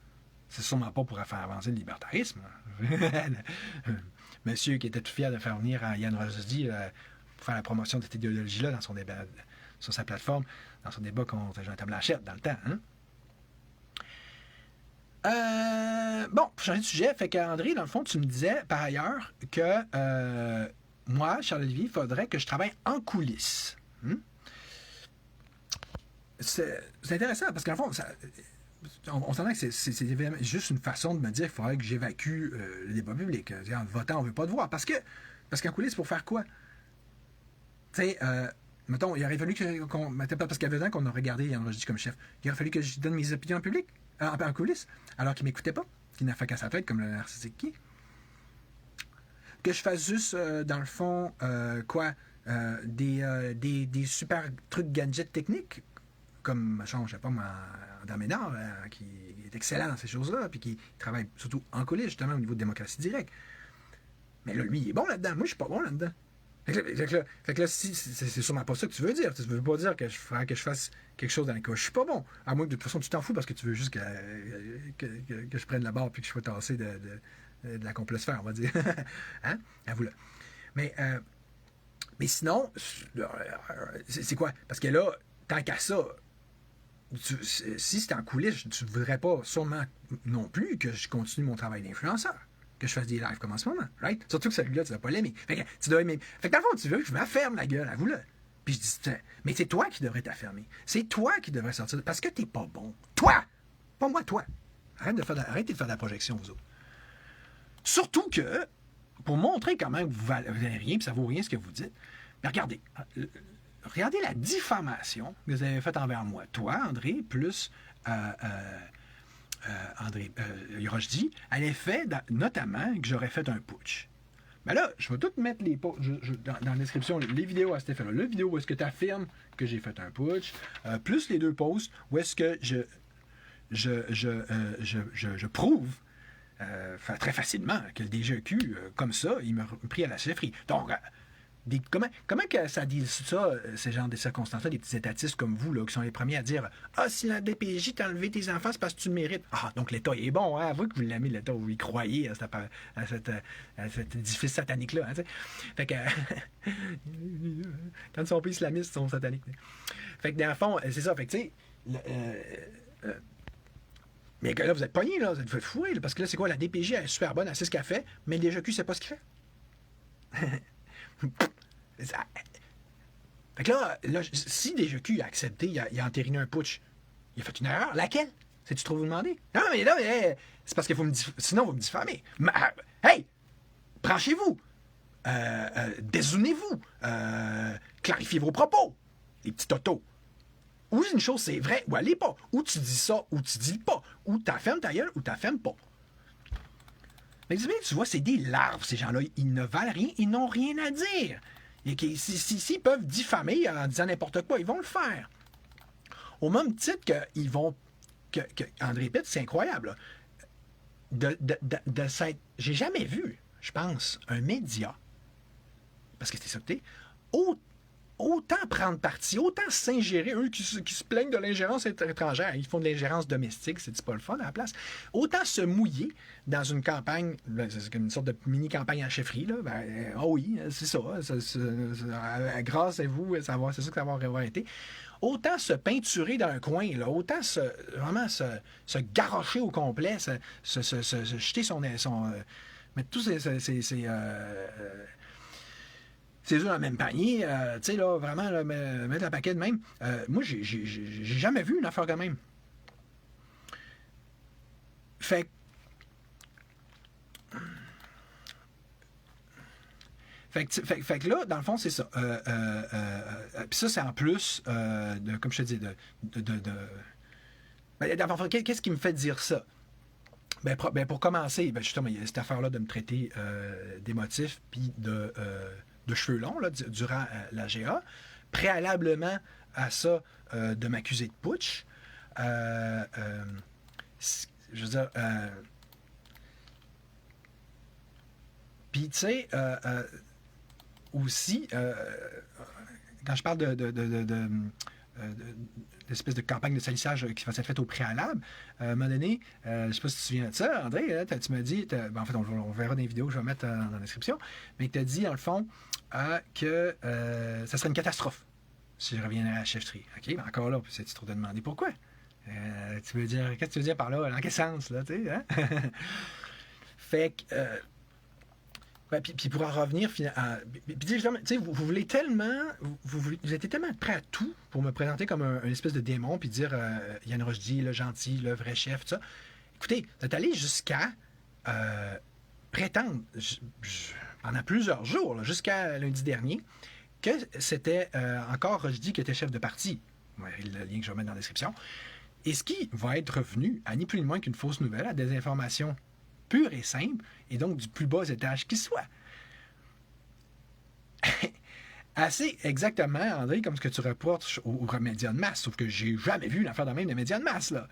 C'est sûrement pas pour faire avancer le libertarisme. Monsieur qui était tout fier de faire venir Yann Rosdi pour faire la promotion de cette idéologie-là dans son débat, sur sa plateforme, dans son débat contre Jonathan Blanchette dans le temps. Hein? Bon, pour changer de sujet, fait qu'André, dans le fond, tu me disais par ailleurs que moi, Charles-Olivier, il faudrait que je travaille en coulisses. C'est intéressant parce qu'en fond, on s'entend que c'est juste une façon de me dire qu'il faudrait que j'évacue le débat public. En votant, on ne veut pas te voir. Parce qu'en coulisses, pour faire quoi? Tu sais, mettons, il aurait fallu qu'on. Parce qu'il y avait temps qu'on a regardé Yann Rosdi comme chef. Il aurait fallu que je donne mes opinions en public, en coulisses, alors qu'il ne m'écoutait pas, qu'il n'a fait qu'à sa tête, comme le narcissique qui. Que je fasse juste, dans le fond, des super trucs gadgets techniques, comme, je sais pas moi, dans Ménard, qui est excellent dans ces choses-là, puis qui travaille surtout en coulisses, justement, au niveau de démocratie directe. Mais là, lui, il est bon là-dedans. Moi, je suis pas bon là-dedans. Fait que là, si, c'est sûrement pas ça que tu veux dire. Tu veux pas dire que je fasse quelque chose dans lequel je suis pas bon. À moins que de toute façon, tu t'en fous parce que tu veux juste que je prenne la barre puis que je sois tassé de la complosphère, on va dire. Hein? Avoue là. Mais sinon, c'est quoi? Parce que là, tant qu'à ça, si c'est en coulisses, tu ne voudrais pas sûrement non plus que je continue mon travail d'influenceur. Que je fasse des lives comme en ce moment, right? Surtout que celui-là, tu dois pas l'aimer. Fait que dans le fond, tu veux que je m'afferme la gueule, avoue-le. Puis je dis, mais c'est toi qui devrais t'affermer. C'est toi qui devrais sortir, parce que t'es pas bon. Toi! Pas moi, toi. Arrêtez de faire de la projection, vous autres. Surtout que, pour montrer quand même que vous valez rien, puis ça vaut rien ce que vous dites, mais regardez la diffamation que vous avez faite envers moi. Toi, André, plus André Rojdi, elle est fait notamment que j'aurais fait un putsch. Mais là, je vais tout mettre dans la description les vidéos à cet effet-là. La vidéo où est-ce que tu affirmes que j'ai fait un putsch, plus les 2 posts où est-ce que je prouve très facilement que le DGEQ, comme ça, il m'a pris à la chefferie. Donc, comment que ça dit ça, ces genres de circonstances-là, des petits étatistes comme vous, là, qui sont les premiers à dire « Ah, si la DPJ t'a enlevé tes enfants, c'est parce que tu le mérites. » Ah, donc l'État est bon, hein? Avouez que vous l'aimez, l'État, vous y croyez à cet édifice satanique-là. Hein, fait que, quand ils sont pas islamistes, ils sont sataniques. Fait que, dans le fond, c'est ça. Fait que, tu sais, mais que là, vous êtes pognés, là, vous êtes foués, là, parce que là, c'est quoi, la DPJ, elle est super bonne, elle sait ce qu'elle fait, mais le DGEQ, c'est pas ce qu'il fait. Fait que là, si DGEQ a accepté, il a entériné un putsch, il a fait une erreur. Laquelle? C'est-tu trop vous demander? Non, mais là, c'est parce que sinon, vous me diffamez. Hey! Branchez-vous! Dézounez-vous! Clarifiez vos propos! Les petits totos! Ou une chose, c'est vrai, ou elle n'est pas. Ou tu dis ça, ou tu dis pas. Ou t'affermes ta gueule, ou t'affermes pas. Mais tu vois, c'est des larves, ces gens-là. Ils ne valent rien, ils n'ont rien à dire. Et s'ils peuvent diffamer en disant n'importe quoi, ils vont le faire. Au même titre qu'ils vont... André Pitt, c'est incroyable. J'ai jamais vu, je pense, un média, parce que c'est ça que t'es, autant prendre parti, autant s'ingérer, eux qui se plaignent de l'ingérence étrangère, ils font de l'ingérence domestique, c'est pas le fun à la place, autant se mouiller dans une campagne, c'est comme une sorte de mini-campagne à chefferie, là, oui, c'est ça, grâce à vous, c'est ça que ça va avoir été, autant se peinturer dans un coin, là, autant vraiment se garrocher au complet, se jeter mettre tous ces œufs dans le même panier, tu sais, là, vraiment, là, mettre la paquet de même. Moi, j'ai jamais vu une affaire de même. Fait que là, dans le fond, c'est ça. Puis ça, c'est en plus, comme je te dis, qu'est-ce qui me fait dire ça? Pour commencer, justement, il y a cette affaire-là de me traiter d'émotif, puis de cheveux longs, là, durant la GA. Préalablement à ça, de m'accuser de putsch. Je veux dire... Puis, tu sais, aussi, quand je parle d'espèce de campagne de salissage qui va être faite au préalable, à un moment donné, je ne sais pas si tu te souviens de ça, André, hein, tu m'as dit, en fait, on verra dans les vidéos que je vais mettre dans la description, mais tu as dit, dans le fond, que ça serait une catastrophe si je reviens à la chefferie. OK, ben encore là, c'est trop de demander pourquoi. Tu veux dire, qu'est-ce que tu veux dire par là? Dans quel sens, là, tu sais, hein? Fait que... ben, puis pour en revenir, puis vous voulez tellement, vous êtes tellement prêt à tout pour me présenter comme un espèce de démon, puis dire Yann Rochdy, le gentil, le vrai chef, tout ça. Écoutez, vous êtes allé jusqu'à prétendre, pendant plusieurs jours, là, jusqu'à lundi dernier, que c'était encore Rochdy qui était chef de parti. Ouais, le lien que je vais mettre dans la description. Et ce qui va être revenu à ni plus ni moins qu'une fausse nouvelle, à des informations pure et simple, et donc du plus bas étage qui soit. Assez exactement, André, comme ce que tu reportes aux médias de masse, sauf que j'ai jamais vu une affaire de même de médias de masse, là.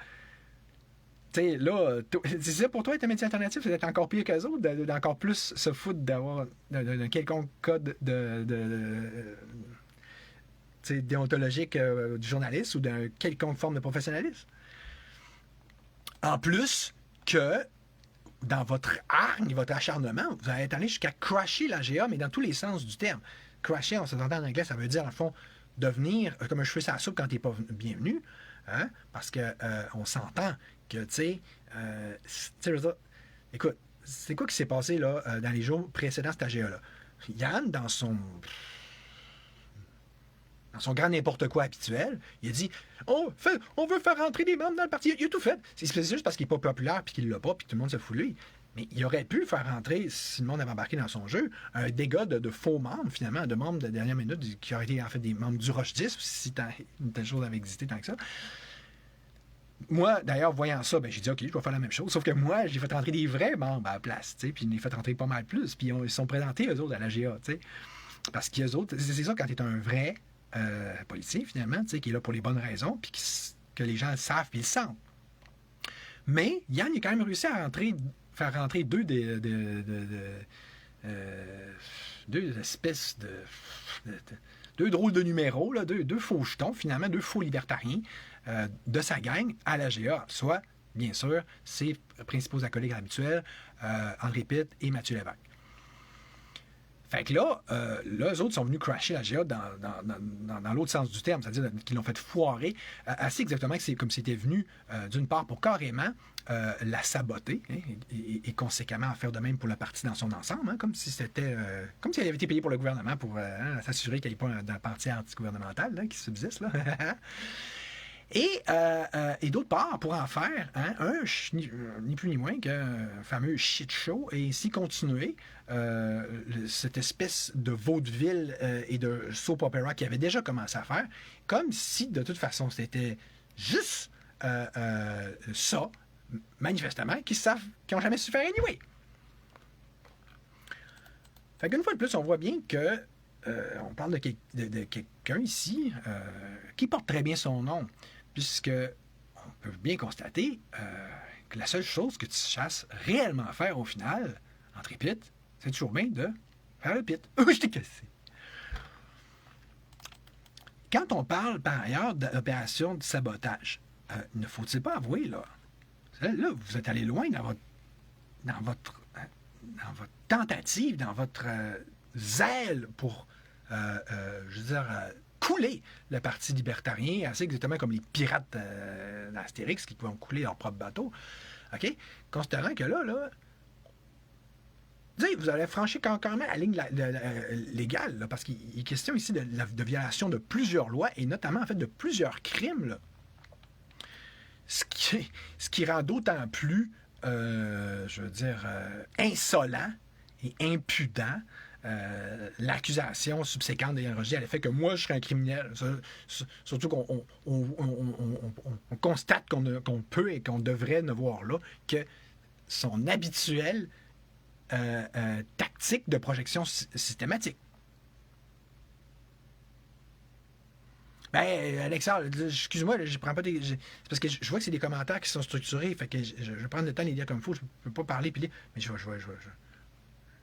Tu sais, là, c'est ça pour toi être un média alternatif, c'est d'être encore pire qu'eux autres, d'encore plus se foutre d'avoir d'un quelconque code déontologique du journaliste ou d'une quelconque forme de professionnalisme. En plus que dans votre hargne, votre acharnement, vous allez être allé jusqu'à crasher la GA, mais dans tous les sens du terme. Crasher, on s'entend en anglais, ça veut dire, en fond, devenir comme un cheveu sur la soupe quand t'es pas bienvenu, hein? Parce que on s'entend que, tu sais, écoute, c'est quoi qui s'est passé là dans les jours précédents cette GA-là? Yann, dans son grand n'importe quoi habituel, il a dit on veut faire rentrer des membres dans le parti. Il a tout fait. C'est juste parce qu'il n'est pas populaire puis qu'il l'a pas puis tout le monde se fout de lui. Mais il aurait pu faire rentrer, si le monde avait embarqué dans son jeu, un dégât de faux membres, finalement, de membres de dernière minute qui auraient été en fait des membres du Roche 10, si une telle chose avait existé tant que ça. Moi, d'ailleurs, voyant ça, j'ai dit, OK, je vais faire la même chose. Sauf que moi, j'ai fait rentrer des vrais membres à la place, puis je les ai fait rentrer pas mal plus. Puis ils sont présentés, eux autres, à la GA, t'sais. Parce qu'eux autres, c'est ça, quand tu es un vrai politicien, finalement, qui est là pour les bonnes raisons, puis que les gens le savent, puis ils le sentent. Mais Yann, il a quand même réussi à faire rentrer deux espèces deux drôles de numéros, là, deux faux jetons, finalement, deux faux libertariens de sa gang à la GA, soit, bien sûr, ses principaux acolytes habituels, André Pitt et Mathieu Lévesque. Fait que là, eux autres sont venus crasher la GA dans l'autre sens du terme, c'est-à-dire qu'ils l'ont fait foirer assez exactement comme c'était venu, d'une part, pour carrément la saboter, hein, et conséquemment faire de même pour le parti dans son ensemble, hein, comme si c'était comme si elle avait été payée pour le gouvernement pour s'assurer qu'il n'y ait pas un parti anti-gouvernemental là, qui subsiste. Là. Et d'autre part, pour en faire ni plus ni moins qu'un fameux shit show et ainsi continuer cette espèce de vaudeville et de soap opera qu'il avait déjà commencé à faire, comme si de toute façon c'était juste ça, manifestement, qu'ils n'ont jamais su faire anyway. Fait qu'une fois de plus, on voit bien que on parle de quelqu'un ici qui porte très bien son nom, puisque on peut bien constater que la seule chose que tu chasses réellement faire au final, entre les pits, c'est toujours bien de faire le pit. Je t'ai cassé. Quand on parle par ailleurs d'opération de sabotage, ne faut-il pas avouer, là, vous êtes allé loin dans votre tentative, dans votre zèle pour, je veux dire, couler le Parti libertarien, assez exactement comme les pirates d'Astérix qui vont couler leur propre bateau. OK? Considérant que là, vous allez franchir quand même la ligne légale, là, parce qu'il est question ici de violation de plusieurs lois, et notamment, en fait, de plusieurs crimes, là. Ce qui rend d'autant plus, je veux dire, insolent et impudent l'accusation subséquente de Yann Rochdy à l'effet que moi, je serais un criminel. Surtout qu'on constate qu'on peut et qu'on devrait ne voir là que son habituelle tactique de projection systématique. Alexandre, excuse-moi, je prends pas des. C'est parce que je vois que c'est des commentaires qui sont structurés, fait que je vais prendre le temps de les dire comme il faut, je peux pas parler puis mais je vais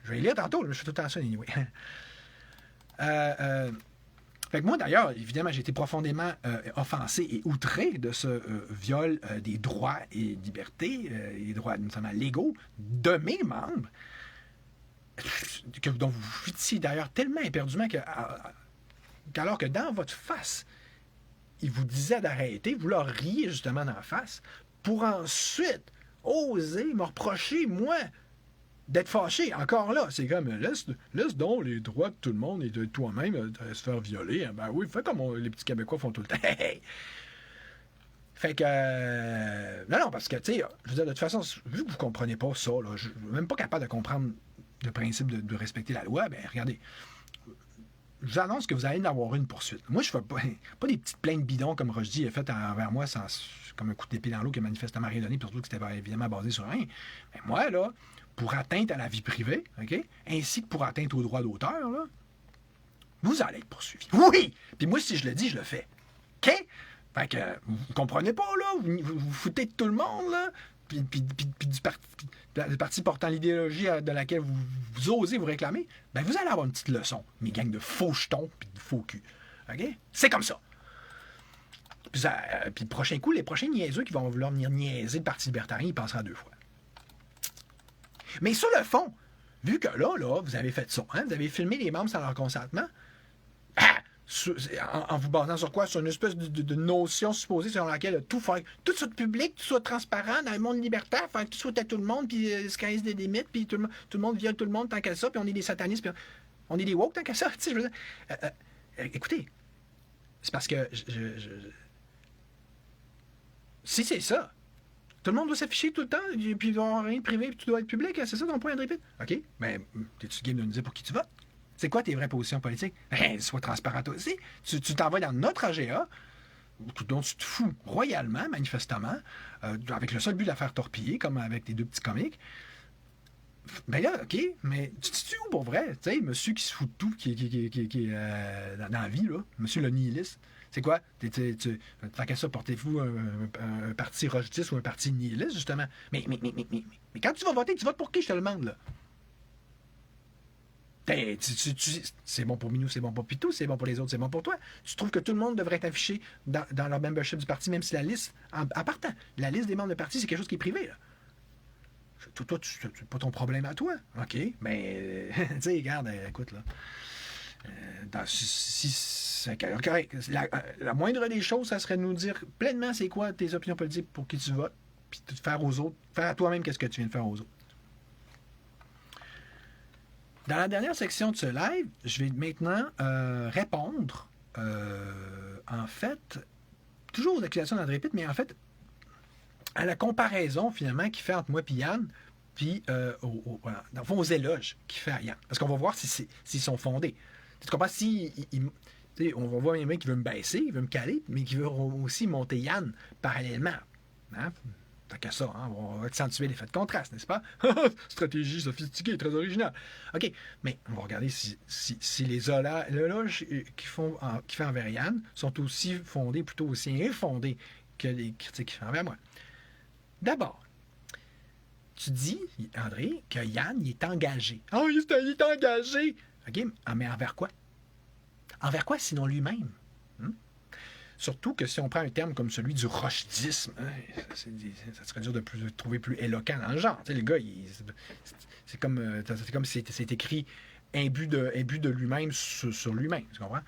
Je vais les lire tantôt, je fais tout le temps ça, anyway. Fait que moi, d'ailleurs, évidemment, j'ai été profondément offensé et outré de ce viol des droits et libertés, les droits notamment légaux, de mes membres, dont vous fuitiez d'ailleurs tellement éperdument qu'alors que dans votre face, ils vous disaient d'arrêter, vous leur riez justement dans la face, pour ensuite oser me reprocher, moi, d'être fâché. Encore là, c'est comme, laisse donc les droits de tout le monde et de toi-même se faire violer. Ben oui, fais comme les petits Québécois font tout le temps. Fait que... non, parce que, tu sais, je veux dire, de toute façon, vu que vous ne comprenez pas ça, là, je ne suis même pas capable de comprendre le principe de respecter la loi, ben regardez, je vous annonce que vous allez en avoir une poursuite. Moi, je ne fais pas des petites plaintes bidons comme Rochdy a fait envers moi, comme un coup d'épée dans l'eau que manifestement rien donné, puis surtout que c'était évidemment basé sur rien. Mais moi, là, pour atteinte à la vie privée, OK, ainsi que pour atteinte aux droits d'auteur, là, vous allez être poursuivi. Oui! Puis moi, si je le dis, je le fais. OK? Fait que, vous comprenez pas, là? Vous foutez de tout le monde, là? Puis du parti portant l'idéologie de laquelle vous osez vous réclamer, ben vous allez avoir une petite leçon, mes gangs de faux jetons puis de faux culs. OK? C'est comme ça. Puis le prochain coup, les prochains niaiseux qui vont vouloir venir niaiser le Parti libertarien, ils passeront 2 fois. Mais sur le fond, vu que là, vous avez fait ça, hein, vous avez filmé les membres sans leur consentement, en vous basant sur quoi? Sur une espèce de notion supposée selon laquelle tout soit public, tout soit transparent, dans le monde libertaire, faire tout soit à tout le monde, puis sky's des limites, puis tout le monde viole tout le monde tant qu'à ça, puis on est des satanistes, puis on est des woke tant qu'à ça. Je veux dire, écoutez, c'est parce que si c'est ça, tout le monde doit s'afficher tout le temps, puis il doit y avoir rien de privé, puis tout doit être public, c'est ça ton point, André Pitt? OK, mais t'es-tu game de nous dire pour qui tu votes? C'est quoi tes vraies positions politiques? Sois transparent toi aussi. Tu t'envoies dans notre AGA, dont tu te fous royalement, manifestement, avec le seul but de la faire torpiller, comme avec tes 2 petits comiques. Ben là, OK, mais tu te situes où pour vrai? Tu sais, monsieur qui se fout de tout, qui est dans la vie, là, monsieur le nihiliste. C'est quoi? Tant qu'à ça, portez-vous un parti rojitiste ou un parti nihiliste, justement. Mais quand tu vas voter, tu votes pour qui, je te le demande, là? C'est bon pour Minou, c'est bon pour Pitou, c'est bon pour les autres, c'est bon pour toi. Tu trouves que tout le monde devrait être affiché dans leur membership du parti, même si la liste, en partant, la liste des membres du parti, c'est quelque chose qui est privé, là. Toi, c'est pas ton problème à toi. OK, mais, tu sais, regarde, écoute, là. Si c'est correct. La moindre des choses, ça serait de nous dire pleinement c'est quoi tes opinions politiques pour qui tu votes, puis de faire aux autres, faire à toi-même qu'est-ce que tu viens de faire aux autres. Dans la dernière section de ce live, je vais maintenant répondre, en fait, toujours aux accusations d'André Pitt, mais en fait, à la comparaison, finalement, qu'il fait entre moi et Yann, puis, dans le fond, aux éloges qu'il fait à Yann. Parce qu'on va voir s'ils sont fondés. Tu comprends? On va voir un mec qui veut me baisser, il veut me caler, mais qui veut aussi monter Yann parallèlement. Hein? Tant qu'à ça, hein, on va accentuer l'effet de contraste, n'est-ce pas? Stratégie sophistiquée, très originale. OK, mais on va regarder si les éloges qui fait envers Yann sont aussi fondés, plutôt aussi infondés que les critiques qu'il fait envers moi. D'abord, tu dis, André, que Yann, il est engagé. Ah, il est engagé! OK, mais envers quoi? Envers quoi, sinon lui-même? Surtout que si on prend un terme comme celui du rochdisme, ça serait dur de trouver plus éloquent dans le genre. Tu sais, le gars, c'est comme si c'est écrit imbu de lui-même sur lui-même. Tu comprends?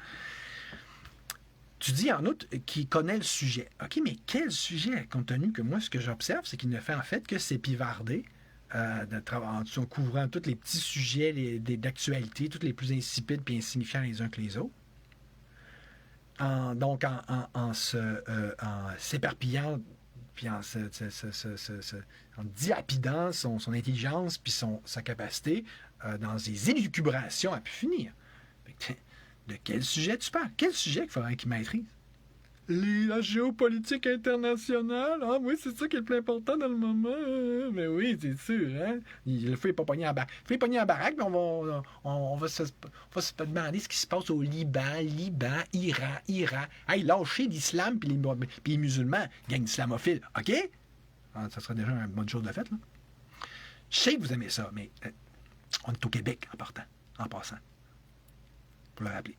Tu dis en outre qu'il connaît le sujet. OK, mais quel sujet? Compte tenu que moi, ce que j'observe, c'est qu'il ne fait en fait que s'épivarder en couvrant tous les petits sujets d'actualité, tous les plus insipides et insignifiants les uns que les autres. En s'éparpillant, puis en dilapidant son intelligence puis sa capacité dans des élucubrations à pu finir. De quel sujet tu parles? Quel sujet qu'il faudrait qu'il maîtrise? La géopolitique internationale? Ah oui, c'est ça qui est le plus important dans le moment. Mais oui, c'est sûr, hein? Le feu n'est pas pogné en baraque. Le feu est pogné en baraque, mais on va se demander ce qui se passe au Liban, Iran. Hey, lâchez l'islam puis les musulmans, gang d'islamophiles, OK? Ça serait déjà une bonne chose de faite, là. Je sais que vous aimez ça, mais On est au Québec en passant, pour le rappeler.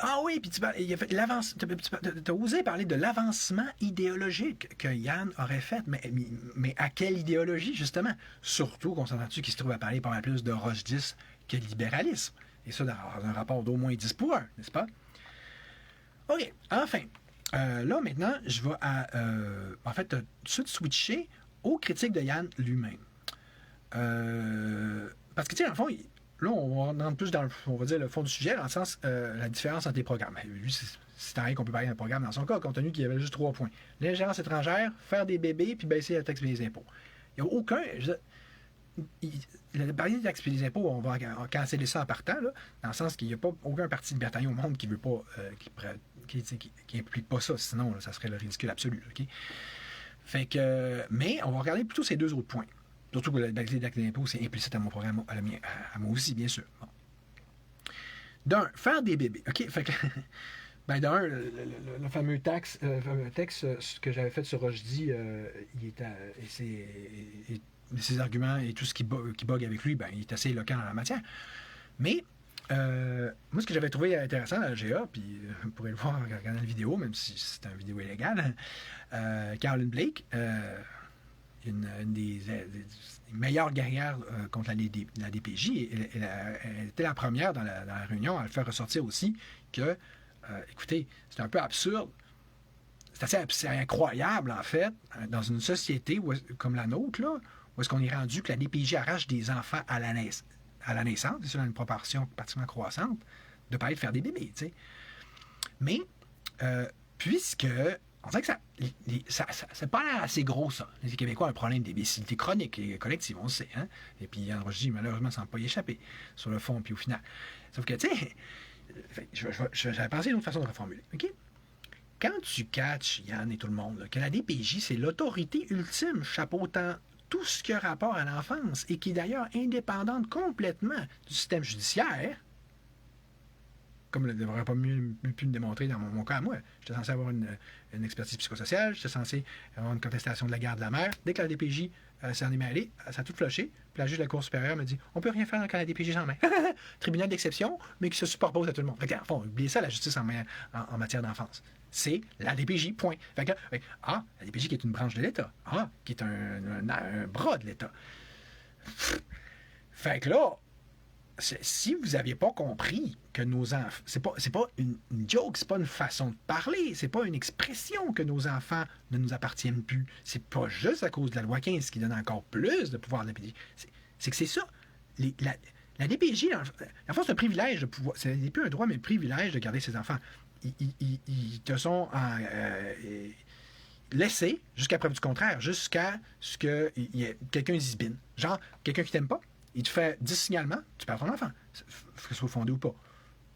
Ah oui, puis tu as osé parler de l'avancement idéologique que Yann aurait fait, mais à quelle idéologie, justement? Surtout qu'on s'entend-tu qu'il se trouve à parler pas mal plus de Roche 10 que de libéralisme. Et ça, dans un rapport d'au moins 10 pour 1, n'est-ce pas? OK, enfin. Là, maintenant, je vais en fait, tout de suite switcher aux critiques de Yann lui-même. Parce que, tu sais, dans le fond, là, on rentre plus dans on va dire, le fond du sujet, dans le sens, la différence entre les programmes. Lui, c'est rien qu'on peut parler d'un programme dans son cas, compte tenu qu'il y avait juste 3 points. L'ingérence étrangère, faire des bébés, puis baisser la taxe et les impôts. Il n'y a aucun... La barrière des taxes et des impôts, on va canceller ça en partant, là, dans le sens qu'il n'y a pas aucun parti libertarien au monde qui veut pas... qui implique pas ça, sinon, là, ça serait le ridicule absolu. OK? Fait que... Mais on va regarder plutôt ces 2 autres points. Surtout que la taxe et impôts, c'est implicite à mon programme, à moi aussi, bien sûr. Bon. D'un, faire des bébés. OK? Fait que... Ben d'un, le fameux texte que j'avais fait sur Rochdy, ses arguments et tout ce qui bug avec lui, ben, il est assez éloquent en la matière. Mais, moi, ce que j'avais trouvé intéressant dans le GA, puis vous pourrez le voir en regardant la vidéo, même si c'est une vidéo illégale, Caroline Blake, une des meilleures guerrières contre la DPJ, elle était la première dans la réunion à le faire ressortir aussi que, écoutez, c'est un peu absurde, c'est assez incroyable en fait, dans une société comme la nôtre, là, où est-ce qu'on est rendu que la DPJ arrache des enfants à la naissance, c'est ça, dans une proportion particulièrement croissante, de ne pas être faire des bébés, tu sais. Mais, puisque on dirait que c'est pas assez gros, ça. Les Québécois ont un problème d'imbécilité chronique et collective, on le sait. Hein? Et puis Yann Rochdy, malheureusement, ça n'a pas y échappé sur le fond, puis au final. Sauf que, tu sais, j'avais pensé à une autre façon de reformuler. OK? Quand tu catches, Yann et tout le monde, là, que la DPJ, c'est l'autorité ultime chapeautant tout ce qui a rapport à l'enfance et qui est d'ailleurs indépendante complètement du système judiciaire, comme ne devrait pas mieux pu me démontrer dans mon cas à moi. J'étais censé avoir une expertise psychosociale, j'étais censé avoir une contestation de la garde de la mère. Dès que la DPJ s'en est mêlée, ça a tout floché. Puis la juge de la Cour supérieure me dit on peut rien faire quand la DPJ s'en mêle. Tribunal d'exception, mais qui se superpose à tout le monde. Fait que, enfin, oubliez ça, la justice en matière d'enfance. C'est la DPJ, point. Fait que, la DPJ qui est une branche de l'État. Qui est un bras de l'État. Fait que là, si vous n'aviez pas compris que nos enfants... C'est pas une joke, c'est pas une façon de parler, c'est pas une expression que nos enfants ne nous appartiennent plus. C'est pas juste à cause de la loi 15 qui donne encore plus de pouvoir à la DPJ. C'est que c'est ça. La DPJ, dans le fond, c'est un privilège de pouvoir... Ce n'est plus un droit, mais un privilège de garder ses enfants. Ils te sont laissés jusqu'à preuve du contraire, jusqu'à ce que quelqu'un zizbine. Genre, quelqu'un qui t'aime pas, il te fait 10 signalements, tu perds ton enfant. Que ce soit fondé ou pas.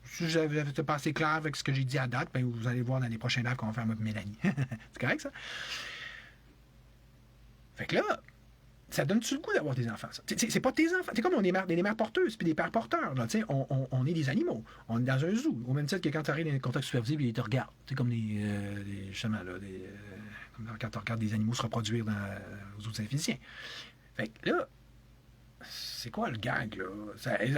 Si j'avais pas assez clair avec ce que j'ai dit à date, ben vous allez voir dans les prochains lives qu'on va faire avec Mélanie. C'est correct, ça? Fait que là, ça donne-tu le goût d'avoir des enfants, ça? C'est pas tes enfants. C'est comme on est des mères porteuses puis des pères porteurs. Là, on est des animaux. On est dans un zoo. Au même titre que quand tu arrives dans un contexte supervisé, ils te regardent. C'est comme justement, là, comme quand tu regardes des animaux se reproduire aux autres physiciens. Fait que là, c'est quoi le gag, là?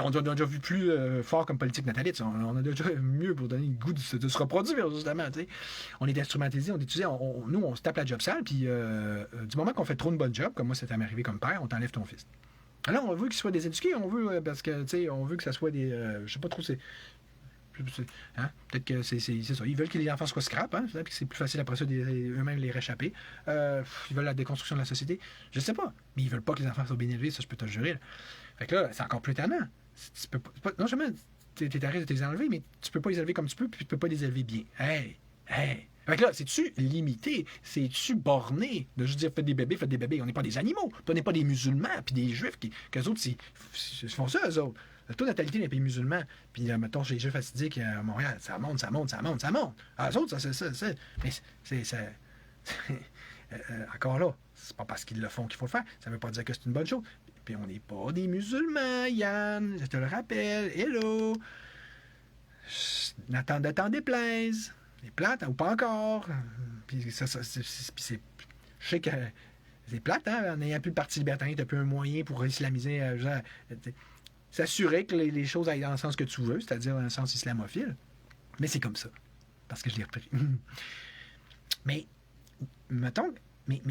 On a déjà vu plus fort comme politique nataliste. On a déjà mieux pour donner le goût de se reproduire, justement. T'sais. On est instrumentalisé, on est utilisé. Nous, on se tape la job sale, puis du moment qu'on fait trop une bonne job, comme moi, ça t'est arrivé comme père, on t'enlève ton fils. Alors, on veut qu'il soit des éduqués, on veut, parce que, tu sais, on veut que ça soit des... je sais pas trop, hein? Peut-être que c'est ça. Ils veulent que les enfants soient scrap, hein? Peut-être que c'est plus facile après ça eux-mêmes les réchapper. Ils veulent la déconstruction de la société. Je sais pas. Mais ils veulent pas que les enfants soient bien élevés, ça je peux te le jurer. Là. Fait que là, c'est encore plus tannant. Non seulement t'es arrêté de les enlever, mais tu peux pas les élever comme tu peux, puis tu peux pas les élever bien. Hey! Fait que là, c'est-tu limité? C'est-tu borné de juste dire faites des bébés, faites des bébés? On n'est pas des animaux. On n'est pas des musulmans, puis des juifs, qu'eux autres, ils font ça, eux autres. Le taux de natalité des pays musulmans, puis mettons chez les Juifs fastidiques à Montréal, ça monte. Ah, eux autres, mais c'est encore là, c'est pas parce qu'ils le font qu'il faut le faire. Ça veut pas dire que c'est une bonne chose. Puis on n'est pas des musulmans, Yann, je te le rappelle. Hello! N'attends déplaise. Les plantes, ou pas encore. Puis ça, je sais que C'est plate, hein? En n'ayant plus de parti libertarien, tu n'as plus un moyen pour islamiser. S'assurer que les choses aillent dans le sens que tu veux, c'est-à-dire dans le sens islamophile. Mais c'est comme ça. Parce que je l'ai repris. Mais, mettons, mais,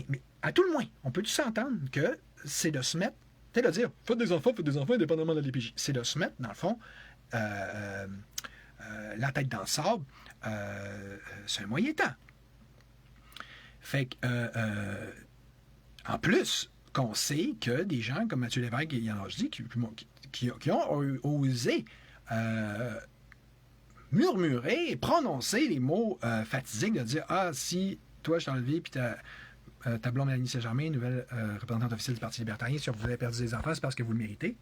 à tout le moins, on peut-tu s'entendre que c'est de se mettre, tu sais, de dire, faites des enfants indépendamment de la DPJ. C'est de se mettre, dans le fond, la tête dans le sable, c'est un moyen temps. Fait que, en plus, qu'on sait que des gens comme Mathieu Lévesque et Yann Rochdy qui ont osé murmurer et prononcer les mots fatidiques de dire si toi, Charles Vie, puis ta blonde Mélanie Saint-Germain, nouvelle représentante officielle du Parti libertarien, si vous avez perdu des enfants, c'est parce que vous le méritez.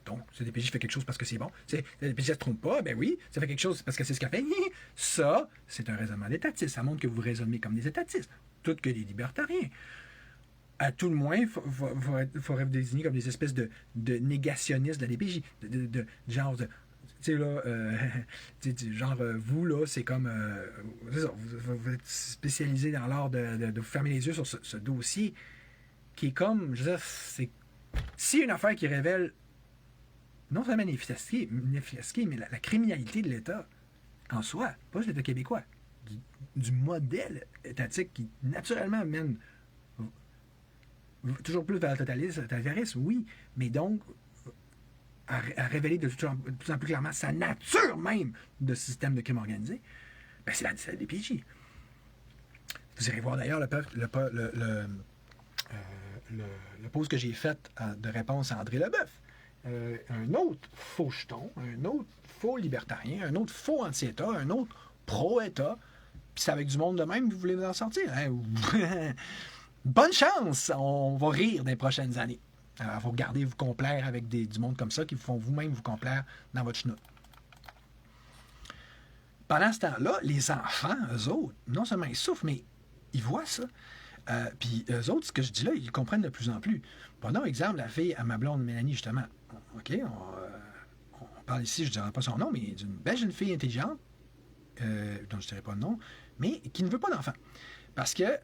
Donc, le DPJ fait quelque chose parce que c'est bon. Le DPJ ne se trompe pas, ben oui, ça fait quelque chose parce que c'est ce qu'a fait. Ça, c'est un raisonnement d'étatiste. Ça montre que vous raisonnez comme des étatistes, tout que des libertariens. À tout le moins, il faudrait vous désigner comme des espèces de négationnistes de la DPJ. Genre, tu sais, là, vous, là, c'est comme. C'est ça, vous êtes spécialisé dans l'art de vous fermer les yeux sur ce dossier qui est comme. Je veux dire, c'est. Si une affaire qui révèle non seulement l'inefficacité, mais la criminalité de l'État en soi, pas juste l'État québécois, du modèle étatique qui, naturellement, mène toujours plus vers le totalitarisme, oui, mais donc à révéler de plus en plus clairement sa nature même de système de crime organisé, ben c'est la DPJ. Vous irez voir d'ailleurs le pause que j'ai fait de réponse à André Leboeuf. Un autre faux jeton, un autre faux libertarien, un autre faux anti-État, un autre pro-État, puis c'est avec du monde de même que vous voulez vous en sortir. Hein? Bonne chance! On va rire des prochaines années. Alors, vous regardez vous complaire avec du monde comme ça qui vous font vous-même vous complaire dans votre chenoute. Pendant ce temps-là, les enfants, eux autres, non seulement ils souffrent, mais ils voient ça. Puis eux autres, ce que je dis là, ils comprennent de plus en plus. Prenons exemple la fille à ma blonde Mélanie, justement. OK, on parle ici, je ne dirai pas son nom, mais d'une belle jeune fille intelligente, dont je ne dirai pas le nom, mais qui ne veut pas d'enfant. Parce que,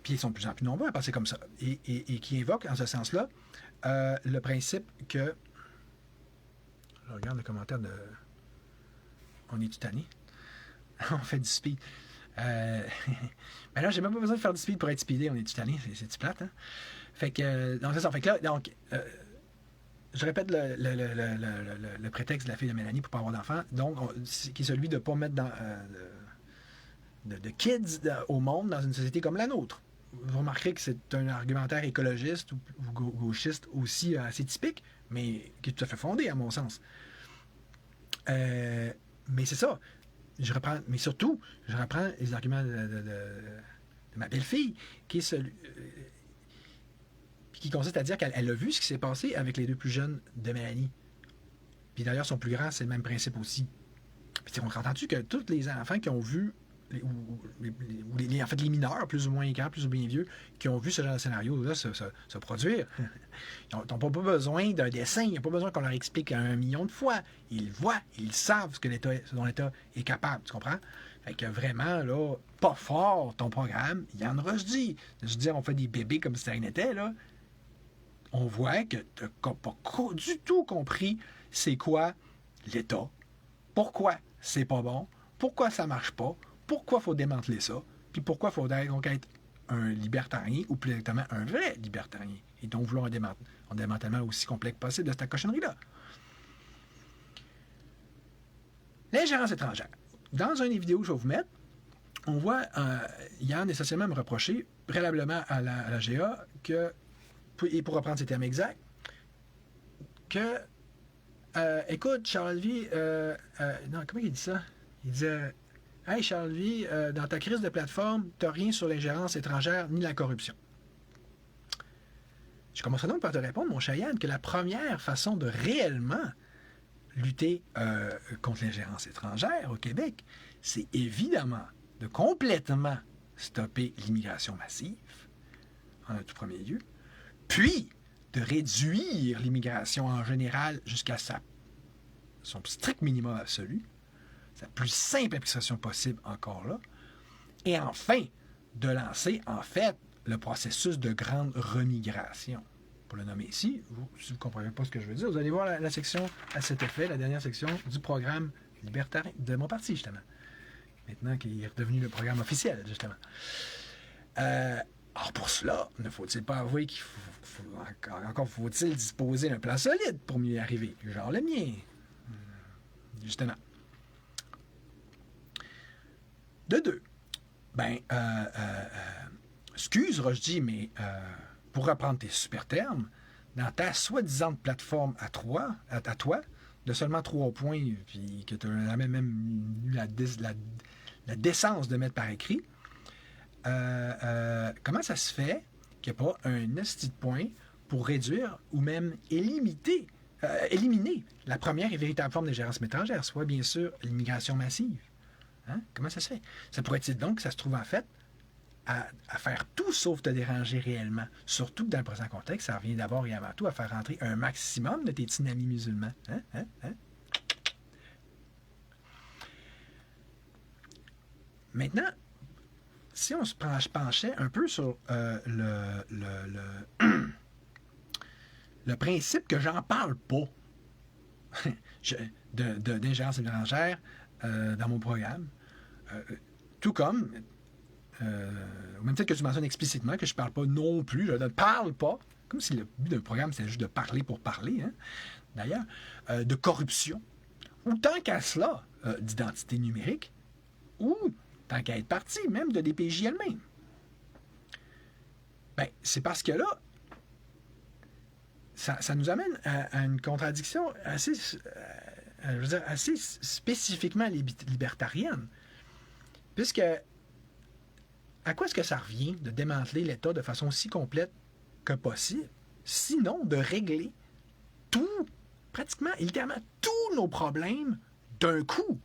puis ils sont de plus en plus nombreux à penser comme ça, et qui invoquent, en ce sens-là, le principe que... Je regarde le commentaire de... On est tutané. On fait du speed. Ben là, j'ai même pas besoin de faire du speed pour être speedé. On est tutané, c'est plate, hein? Fait que... Donc, c'est ça. Fait que là, donc... je répète le prétexte de la fille de Mélanie pour ne pas avoir d'enfant, donc, qui est celui de ne pas mettre de kids au monde dans une société comme la nôtre. Vous remarquerez que c'est un argumentaire écologiste ou gauchiste aussi assez typique, mais qui est tout à fait fondé, à mon sens. Mais c'est ça. Mais surtout, je reprends les arguments de ma belle-fille, qui est celui... qui consiste à dire qu'elle a vu ce qui s'est passé avec les deux plus jeunes de Mélanie. Puis d'ailleurs, son plus grand, c'est le même principe aussi. Puis on entend-tu que tous les enfants qui ont vu, en fait les mineurs, plus ou moins écarts, plus ou moins vieux, qui ont vu ce genre de scénario-là se produire, ils n'ont pas besoin d'un dessin, ils n'ont pas besoin qu'on leur explique 1 million de fois. Ils voient, ils savent ce dont l'État est capable, tu comprends? Fait que vraiment, là, pas fort ton programme, Yann Rochdy. Je veux dire, on fait des bébés comme si ça n'était, là. On voit que tu n'as pas du tout compris c'est quoi l'État, pourquoi c'est pas bon, pourquoi ça marche pas, pourquoi il faut démanteler ça, puis pourquoi il faudrait donc être un libertarien, ou plus exactement un vrai libertarien, et donc vouloir un démantèlement aussi complexe possible de cette cochonnerie-là. L'ingérence étrangère. Dans une des vidéos que je vais vous mettre, on voit Yann essentiellement me reprocher, préalablement à la GA, que, et pour reprendre ses termes exacts, que, écoute, Charles Vie, non, comment il dit ça? Il disait, hey, Charles Vie, dans ta crise de plateforme, tu n'as rien sur l'ingérence étrangère ni la corruption. Je commencerai donc par te répondre, mon cher Yann, que la première façon de réellement lutter contre l'ingérence étrangère au Québec, c'est évidemment de complètement stopper l'immigration massive, en tout premier lieu, puis de réduire l'immigration en général jusqu'à son strict minimum absolu, sa plus simple application possible encore là, et enfin de lancer en fait le processus de grande remigration. Pour le nommer ici, si vous ne comprenez pas ce que je veux dire, vous allez voir la section à cet effet, la dernière section du programme libertarien de mon parti, justement. Maintenant qu'il est redevenu le programme officiel, justement. Alors pour cela, ne faut-il pas avouer qu'il encore faut-il disposer d'un plan solide pour mieux y arriver, genre le mien, justement. De deux, excuse, Rochdy, mais pour reprendre tes super termes, dans ta soi-disant plateforme à toi, de seulement 3 points, puis que tu as même eu la décence de mettre par écrit, comment ça se fait qu'il n'y a pas un esti de point pour réduire ou même éliminer la première et véritable forme d'ingérence étrangère, soit bien sûr l'immigration massive? Hein? Comment ça se fait? Ça pourrait-il donc que ça se trouve en fait à faire tout sauf te déranger réellement? Surtout que dans le présent contexte, ça revient d'abord et avant tout à faire rentrer un maximum de tes petits amis musulmans. Hein? Maintenant, si on se penchait un peu sur le principe que j'en parle pas d'ingérence étrangère dans mon programme, tout comme, au même titre que tu mentionnes explicitement que je ne parle pas non plus, je ne parle pas, comme si le but d'un programme c'était juste de parler pour parler, hein, d'ailleurs, de corruption, ou tant qu'à cela, d'identité numérique, ou tant qu'à être partie, même de DPJ elle-même. C'est parce que là, ça nous amène à une contradiction assez spécifiquement libertarienne. Puisque, à quoi est-ce que ça revient de démanteler l'État de façon si complète que possible, sinon de régler pratiquement et littéralement tous nos problèmes d'un coup?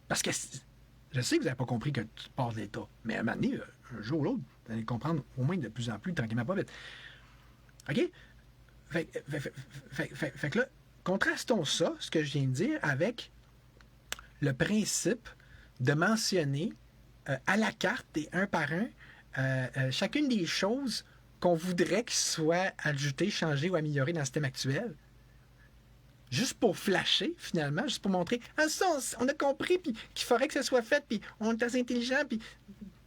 Parce que je sais que vous n'avez pas compris que tu pars de l'État, mais à un moment donné, un jour ou l'autre, vous allez comprendre au moins de plus en plus, tranquillement pas vite. OK? Fait que là, contrastons ça, ce que je viens de dire, avec le principe de mentionner à la carte et un par un chacune des choses qu'on voudrait qu'ils soient ajoutées, changées ou améliorées dans le système actuel. Juste pour flasher, finalement, juste pour montrer « Ah, ça, on a compris, puis qu'il faudrait que ça soit fait, puis on est assez intelligent, puis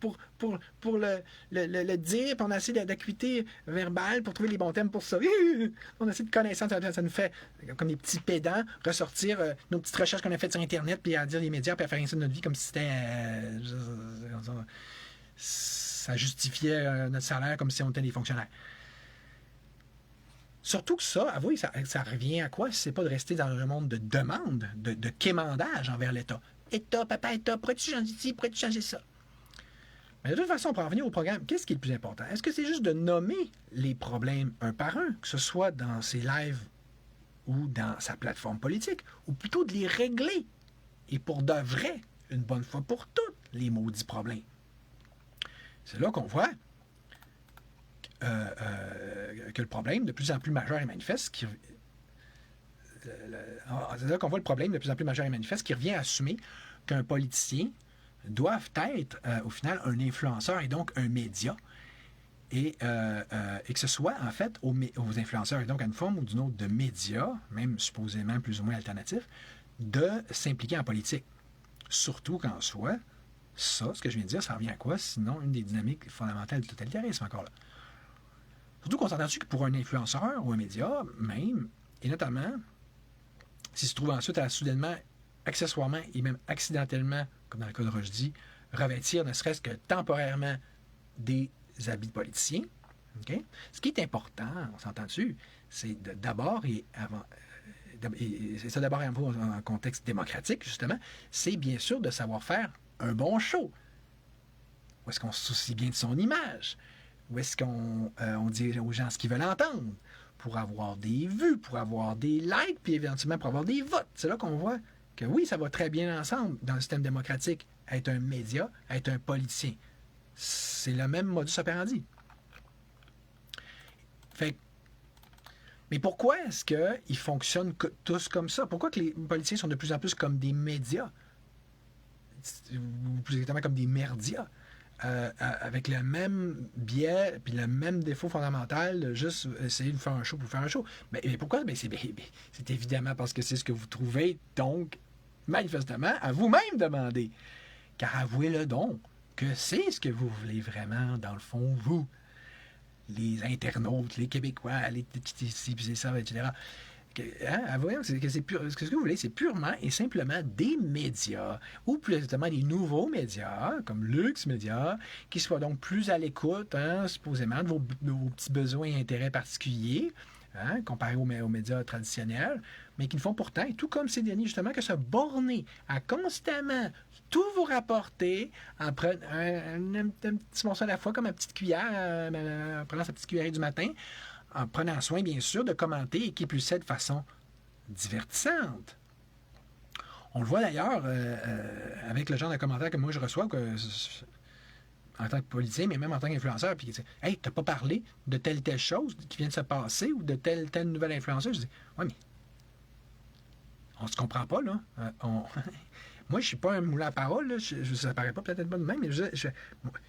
pour le dire, puis on a assez d'acuité verbale pour trouver les bons thèmes pour ça. On a assez de connaissances, ça nous fait, comme des petits pédants, ressortir nos petites recherches qu'on a faites sur Internet, puis à dire les médias, puis à faire rien de notre vie comme si c'était... ça justifiait notre salaire comme si on était des fonctionnaires. » Surtout que ça, avouez, ça revient à quoi si c'est pas de rester dans un monde de demande, de quémandage envers l'État. État, papa, État, pourrais-tu changer ci, pourrais-tu changer ça? Mais de toute façon, pour en revenir au programme, qu'est-ce qui est le plus important? Est-ce que c'est juste de nommer les problèmes un par un, que ce soit dans ses lives ou dans sa plateforme politique, ou plutôt de les régler, et pour de vrai, une bonne fois pour toutes, les maudits problèmes? C'est là qu'on voit que le problème de plus en plus majeur et manifeste, c'est là qu'on voit le problème de plus en plus majeur et manifeste qui revient à assumer qu'un politicien doit être, au final, un influenceur et donc un média, et que ce soit, en fait, aux influenceurs et donc à une forme ou d'une autre de médias, même supposément plus ou moins alternatifs, de s'impliquer en politique. Surtout qu'en soi, ça, ce que je viens de dire, ça revient à quoi? Sinon, une des dynamiques fondamentales du totalitarisme, encore là. Surtout qu'on s'entend-tu que pour un influenceur ou un média, même, et notamment, s'il se trouve ensuite à soudainement, accessoirement et même accidentellement, comme dans le cas de Rochdy, revêtir ne serait-ce que temporairement des habits de politicien, okay? Ce qui est important, on s'entend dessus, c'est d'abord et avant, et c'est ça d'abord et avant en contexte démocratique, justement, c'est bien sûr de savoir faire un bon show. Où est-ce qu'on se soucie bien de son image? Où est-ce qu'on dit aux gens ce qu'ils veulent entendre? Pour avoir des vues, pour avoir des likes, puis éventuellement pour avoir des votes. C'est là qu'on voit que oui, ça va très bien ensemble dans le système démocratique, être un média, être un politicien. C'est le même modus operandi. Fait, mais pourquoi est-ce qu'ils fonctionnent tous comme ça? Pourquoi que les politiciens sont de plus en plus comme des médias? Ou plus exactement comme des merdias? avec le même biais puis le même défaut fondamental de juste essayer de faire un show pour faire un show. Mais pourquoi? C'est évidemment parce que c'est ce que vous trouvez, donc, manifestement, à vous-même demander. Car avouez-le donc que c'est ce que vous voulez vraiment, dans le fond, vous, les internautes, les Québécois, les ci, ça, etc. Avouez que ce que vous voulez, c'est purement et simplement des médias, ou plus exactement des nouveaux médias, comme Lux Média, qui soient donc plus à l'écoute, supposément, de vos petits besoins et intérêts particuliers, comparé aux médias traditionnels, mais qui ne font pourtant, et tout comme ces derniers, justement, que se borner à constamment tout vous rapporter en prenant un petit morceau à la fois, comme une petite cuillère, en prenant sa petite cuillerée du matin, en prenant soin, bien sûr, de commenter et qui plus est de façon divertissante. On le voit d'ailleurs avec le genre de commentaires que moi je reçois en tant que politicien, mais même en tant qu'influenceur, puis hey, t'as pas parlé de telle chose qui vient de se passer ou de telle nouvelle influenceuse. Je dis, ouais, mais on se comprend pas, là. Moi, je suis pas un moulin à parole, là. Ça paraît pas peut-être pas de même, mais je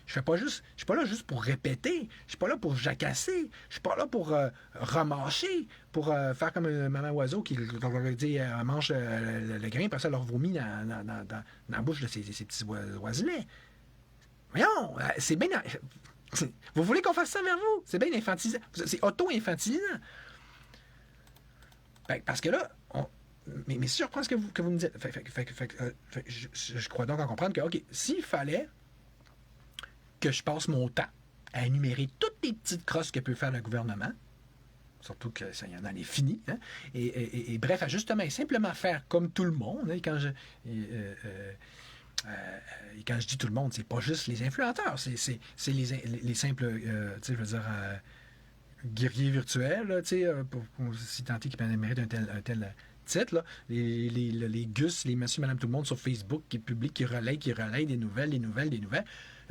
fais pas juste. Je suis pas là juste pour répéter. Je suis pas là pour jacasser. Je suis pas là pour remâcher, pour faire comme maman oiseau qui dit mange le grain, après ça leur vomit dans la bouche de ces petits oiselets. Voyons, c'est bien. Vous voulez qu'on fasse ça vers vous? C'est bien infantilisant. C'est auto-infantilisant. Parce que là, mais si je reprends ce que vous me dites, je crois donc en comprendre que, OK, s'il fallait que je passe mon temps à énumérer toutes les petites crosses que peut faire le gouvernement, surtout que ça y en a les finis, et bref, à justement, simplement faire comme tout le monde, quand je dis tout le monde, c'est pas juste les influenceurs, c'est les simples, je veux dire, guerriers virtuels, pour si tenter qui méritent un tel titre, là, les gus, les monsieur, madame, tout le monde sur Facebook qui publient, qui relaient des nouvelles.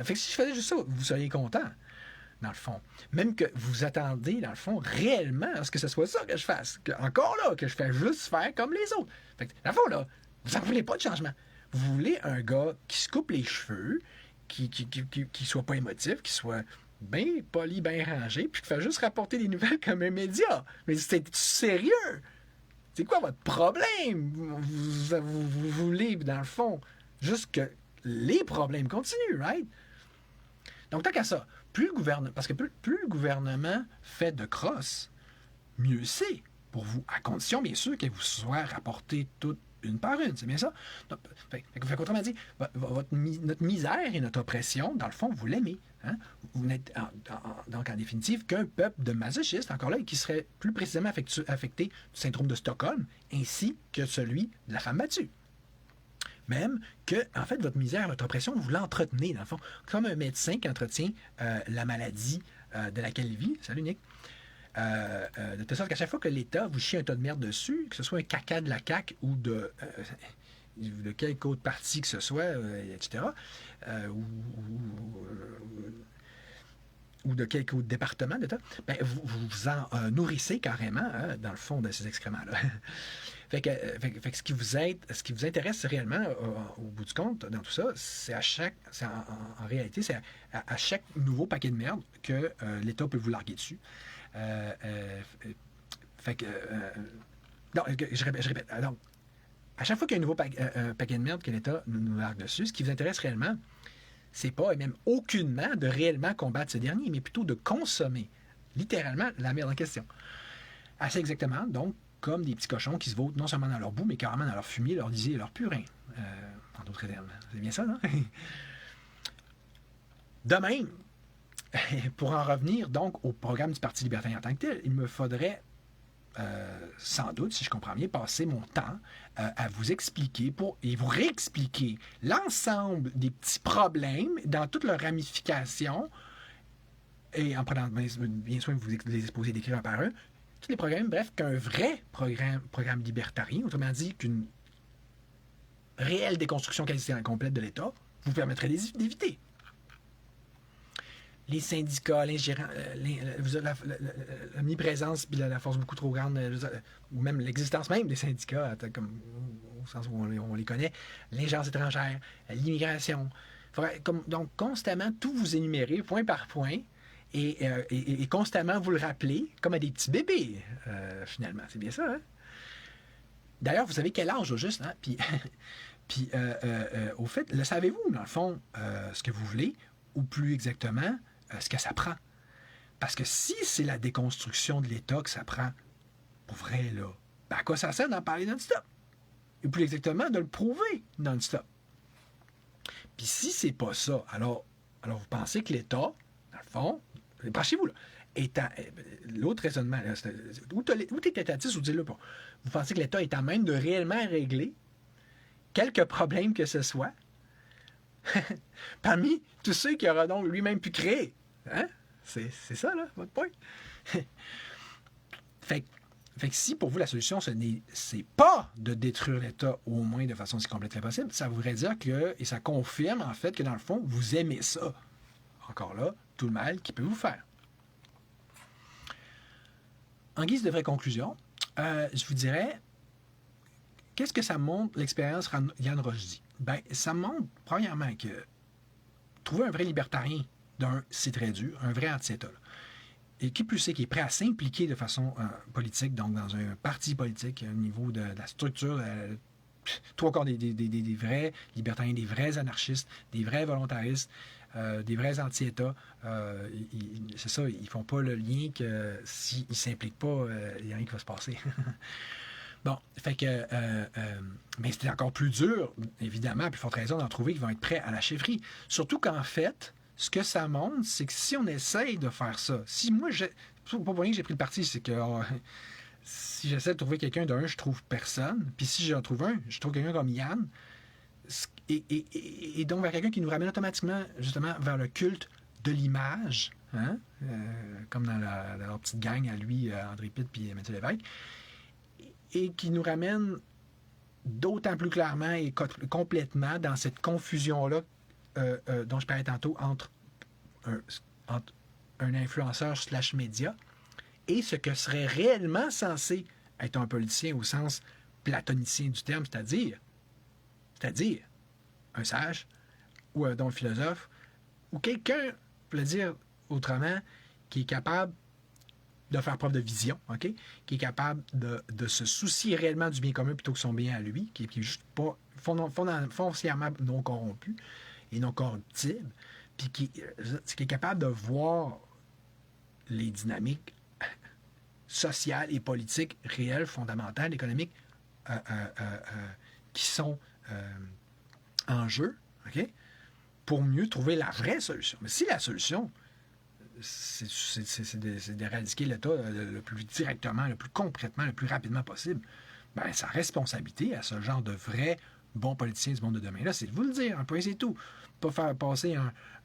Fait que si je faisais juste ça, vous seriez content, dans le fond. Même que vous attendez, dans le fond, réellement à ce que ce soit ça que je fasse. Encore là, que je fais juste faire comme les autres. Fait que, dans le fond, là, vous n'en voulez pas de changement. Vous voulez un gars qui se coupe les cheveux, qui soit pas émotif, qui soit bien poli, bien rangé, puis qui fait juste rapporter des nouvelles comme un média. Mais c'est sérieux! C'est quoi votre problème? Vous voulez, dans le fond, juste que les problèmes continuent, right? Donc, tant qu'à ça, parce que plus le gouvernement fait de crosse, mieux c'est pour vous, à condition, bien sûr, qu'elle vous soit rapportée toute une par une, c'est bien ça? Donc, autrement dit, notre misère et notre oppression, dans le fond, vous l'aimez. Hein? Vous n'êtes donc en définitive qu'un peuple de masochistes, encore là, qui serait plus précisément affecté du syndrome de Stockholm, ainsi que celui de la femme battue. Même que, en fait, votre misère, votre oppression, vous l'entretenez, dans le fond, comme un médecin qui entretient la maladie de laquelle il vit. Salut, Nick. De telle sorte qu'à chaque fois que l'État vous chie un tas de merde dessus, que ce soit un caca de la CAQ ou de quelque autre parti que ce soit, etc., ou de quelque autre département d'État, ben, vous en nourrissez carrément, dans le fond de ces excréments-là. Fait que ce qui vous intéresse réellement, au bout du compte, dans tout ça, c'est en réalité, c'est à chaque nouveau paquet de merde que l'État peut vous larguer dessus. Non, je répète. Donc, à chaque fois qu'il y a un nouveau paquet de merde que l'État nous largue dessus, ce qui vous intéresse réellement, c'est pas, et même aucunement, de réellement combattre ce dernier, mais plutôt de consommer, littéralement, la merde en question. Assez exactement, donc, comme des petits cochons qui se vautent non seulement dans leur boue, mais carrément dans leur fumier, leur lisier et leur purin. En d'autres termes. C'est bien ça, non? De même, pour en revenir donc au programme du Parti libertarien en tant que tel, il me faudrait sans doute, si je comprends bien, passer mon temps à vous expliquer et vous réexpliquer l'ensemble des petits problèmes dans toutes leurs ramifications et en prenant bien soin de vous les exposer, d'écrire un par un, tous les programmes, bref, qu'un vrai programme libertarien, autrement dit qu'une réelle déconstruction quasi complète de l'État, vous permettrait d'éviter. Les syndicats, l'omniprésence puis la force beaucoup trop grande, ou même l'existence même des syndicats, comme, au sens où on les connaît, l'ingérence étrangère, l'immigration, faudrait donc constamment tout vous énumérer, point par point, et constamment vous le rappeler, comme à des petits bébés, finalement. C'est bien ça, hein? D'ailleurs, vous savez quel âge au juste, hein? Puis, au fait, le savez-vous, dans le fond, ce que vous voulez, ou plus exactement, ce que ça prend? Parce que si c'est la déconstruction de l'État que ça prend, pour vrai, là, ben à quoi ça sert d'en parler non-stop? Et plus exactement, de le prouver non-stop. Puis si c'est pas ça, alors vous pensez que l'État, dans le fond, branchez-vous là, l'autre raisonnement, là, où t'es étatiste ou dis-le pas, vous pensez que l'État est à même de réellement régler quelque problème que ce soit, parmi tous ceux qu'il aura donc lui-même pu créer. Hein? C'est ça, là, votre point. fait que si pour vous la solution, c'est pas de détruire l'État au moins de façon si complète que possible, ça voudrait dire que, et ça confirme en fait que dans le fond, vous aimez ça. Encore là, tout le mal qu'il peut vous faire. En guise de vraie conclusion, je vous dirais, qu'est-ce que ça montre l'expérience Yann Rochdy? Ben, ça montre, premièrement, que trouver un vrai libertarien, c'est très dur, un vrai anti-État. Là. Et qui plus est, qui est prêt à s'impliquer de façon politique, donc dans un parti politique, au niveau de la structure, tout encore des vrais libertariens, des vrais anarchistes, des vrais volontaristes, des vrais anti-États. C'est ça, ils font pas le lien que s'ils ne s'impliquent pas, il n'y a rien qui va se passer. Bon, fait que, mais c'est encore plus dur, évidemment, puis forte raison d'en trouver qui vont être prêts à la chefferie. Surtout qu'en fait, ce que ça montre, c'est que si on essaye de faire ça, si moi, pas pour rien que j'ai pris le parti, c'est que si j'essaie de trouver quelqu'un d'un, je trouve personne, puis si j'en trouve un, je trouve quelqu'un comme Yann, et donc vers quelqu'un qui nous ramène automatiquement, justement, vers le culte de l'image, hein? Comme dans leur petite gang à lui, André Pitt puis Mathieu Lévesque, et qui nous ramène d'autant plus clairement et complètement dans cette confusion-là dont je parlais tantôt entre un influenceur / média et ce que serait réellement censé être un politicien au sens platonicien du terme, c'est-à-dire un sage ou un philosophe ou quelqu'un, pour le dire autrement, qui est capable de faire preuve de vision, OK? Qui est capable de se soucier réellement du bien commun plutôt que son bien à lui, qui est juste pas foncièrement non corrompu et non corruptible, puis qui est capable de voir les dynamiques sociales et politiques réelles, fondamentales, économiques, qui sont en jeu, OK? Pour mieux trouver la vraie solution. Mais si la solution, c'est d'éradiquer l'État le plus directement, le plus concrètement, le plus rapidement possible, ben sa responsabilité à ce genre de vrais bons politiciens du monde de demain, là, c'est de vous le dire, un point c'est tout. Pas faire passer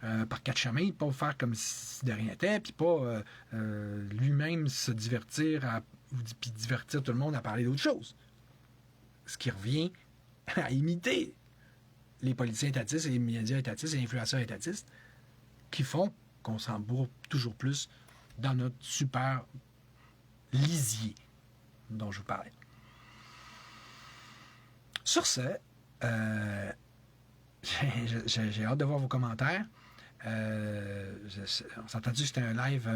par quatre chemins, pas faire comme si de rien n'était, puis pas lui-même se divertir, puis divertir tout le monde à parler d'autre chose. Ce qui revient à imiter les politiciens étatistes et les médias étatistes et les influenceurs étatistes qui font qu'on s'embourbe toujours plus dans notre super lisier dont je vous parlais. Sur ce, j'ai hâte de voir vos commentaires. On s'est entendu que c'était un live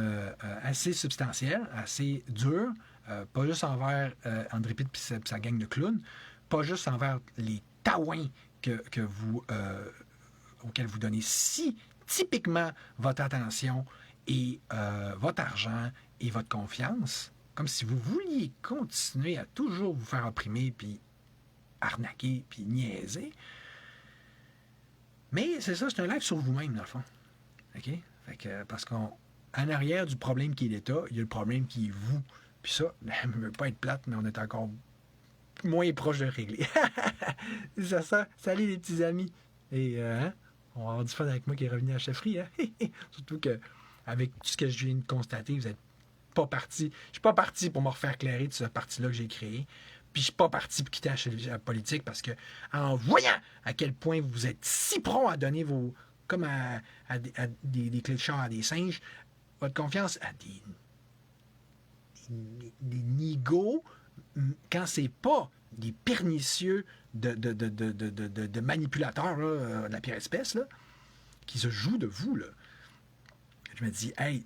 assez substantiel, assez dur, pas juste envers André Pitt et sa gang de clowns, pas juste envers les taouins auxquels vous donnez si typiquement votre attention et votre argent et votre confiance, comme si vous vouliez continuer à toujours vous faire opprimer, puis arnaquer, puis niaiser. Mais c'est ça, c'est un live sur vous-même, dans le fond. OK? Fait que, parce qu'en arrière du problème qui est l'État, il y a le problème qui est vous. Puis ça, je ne veux pas être plate, mais on est encore moins proche de régler. C'est ça. Salut les petits amis. Et on va avoir du fun avec moi qui est revenu à la chefferie. Hein? Surtout que avec tout ce que je viens de constater, vous n'êtes pas parti. Je suis pas parti pour me refaire clairer de ce parti-là que j'ai créé. Puis je suis pas parti pour quitter la politique parce que en voyant à quel point vous êtes si prompt à donner vos... comme à des clés de char à des singes, votre confiance à des nigauds, quand c'est pas des pernicieux de manipulateurs là, de la pire espèce, là, qui se joue de vous, là. Je me dis, hey,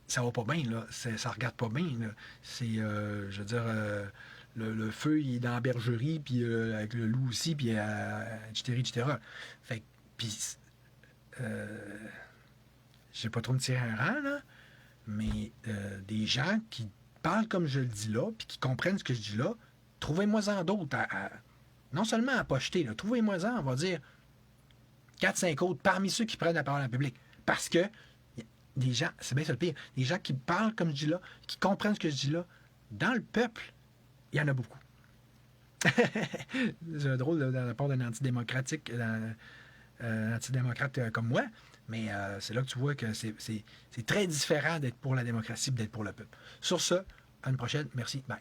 ça va pas bien, là. Ça regarde pas bien, là. C'est, je veux dire, le feu, il est dans la bergerie, puis avec le loup aussi, puis etc., etc. Fait que, puis, je vais pas trop me tirer un rang, là, mais des gens qui parlent comme je le dis là, puis qui comprennent ce que je dis là, trouvez-moi-en d'autres, non seulement à pocheter, là, trouvez-moi-en, on va dire, 4-5 autres parmi ceux qui prennent la parole en public. Parce que des gens, c'est bien ça le pire, des gens qui parlent comme je dis là, qui comprennent ce que je dis là, dans le peuple, il y en a beaucoup. C'est drôle de la part d'un antidémocrate comme moi, mais c'est là que tu vois que c'est très différent d'être pour la démocratie et d'être pour le peuple. Sur ce, à une prochaine. Merci. Bye.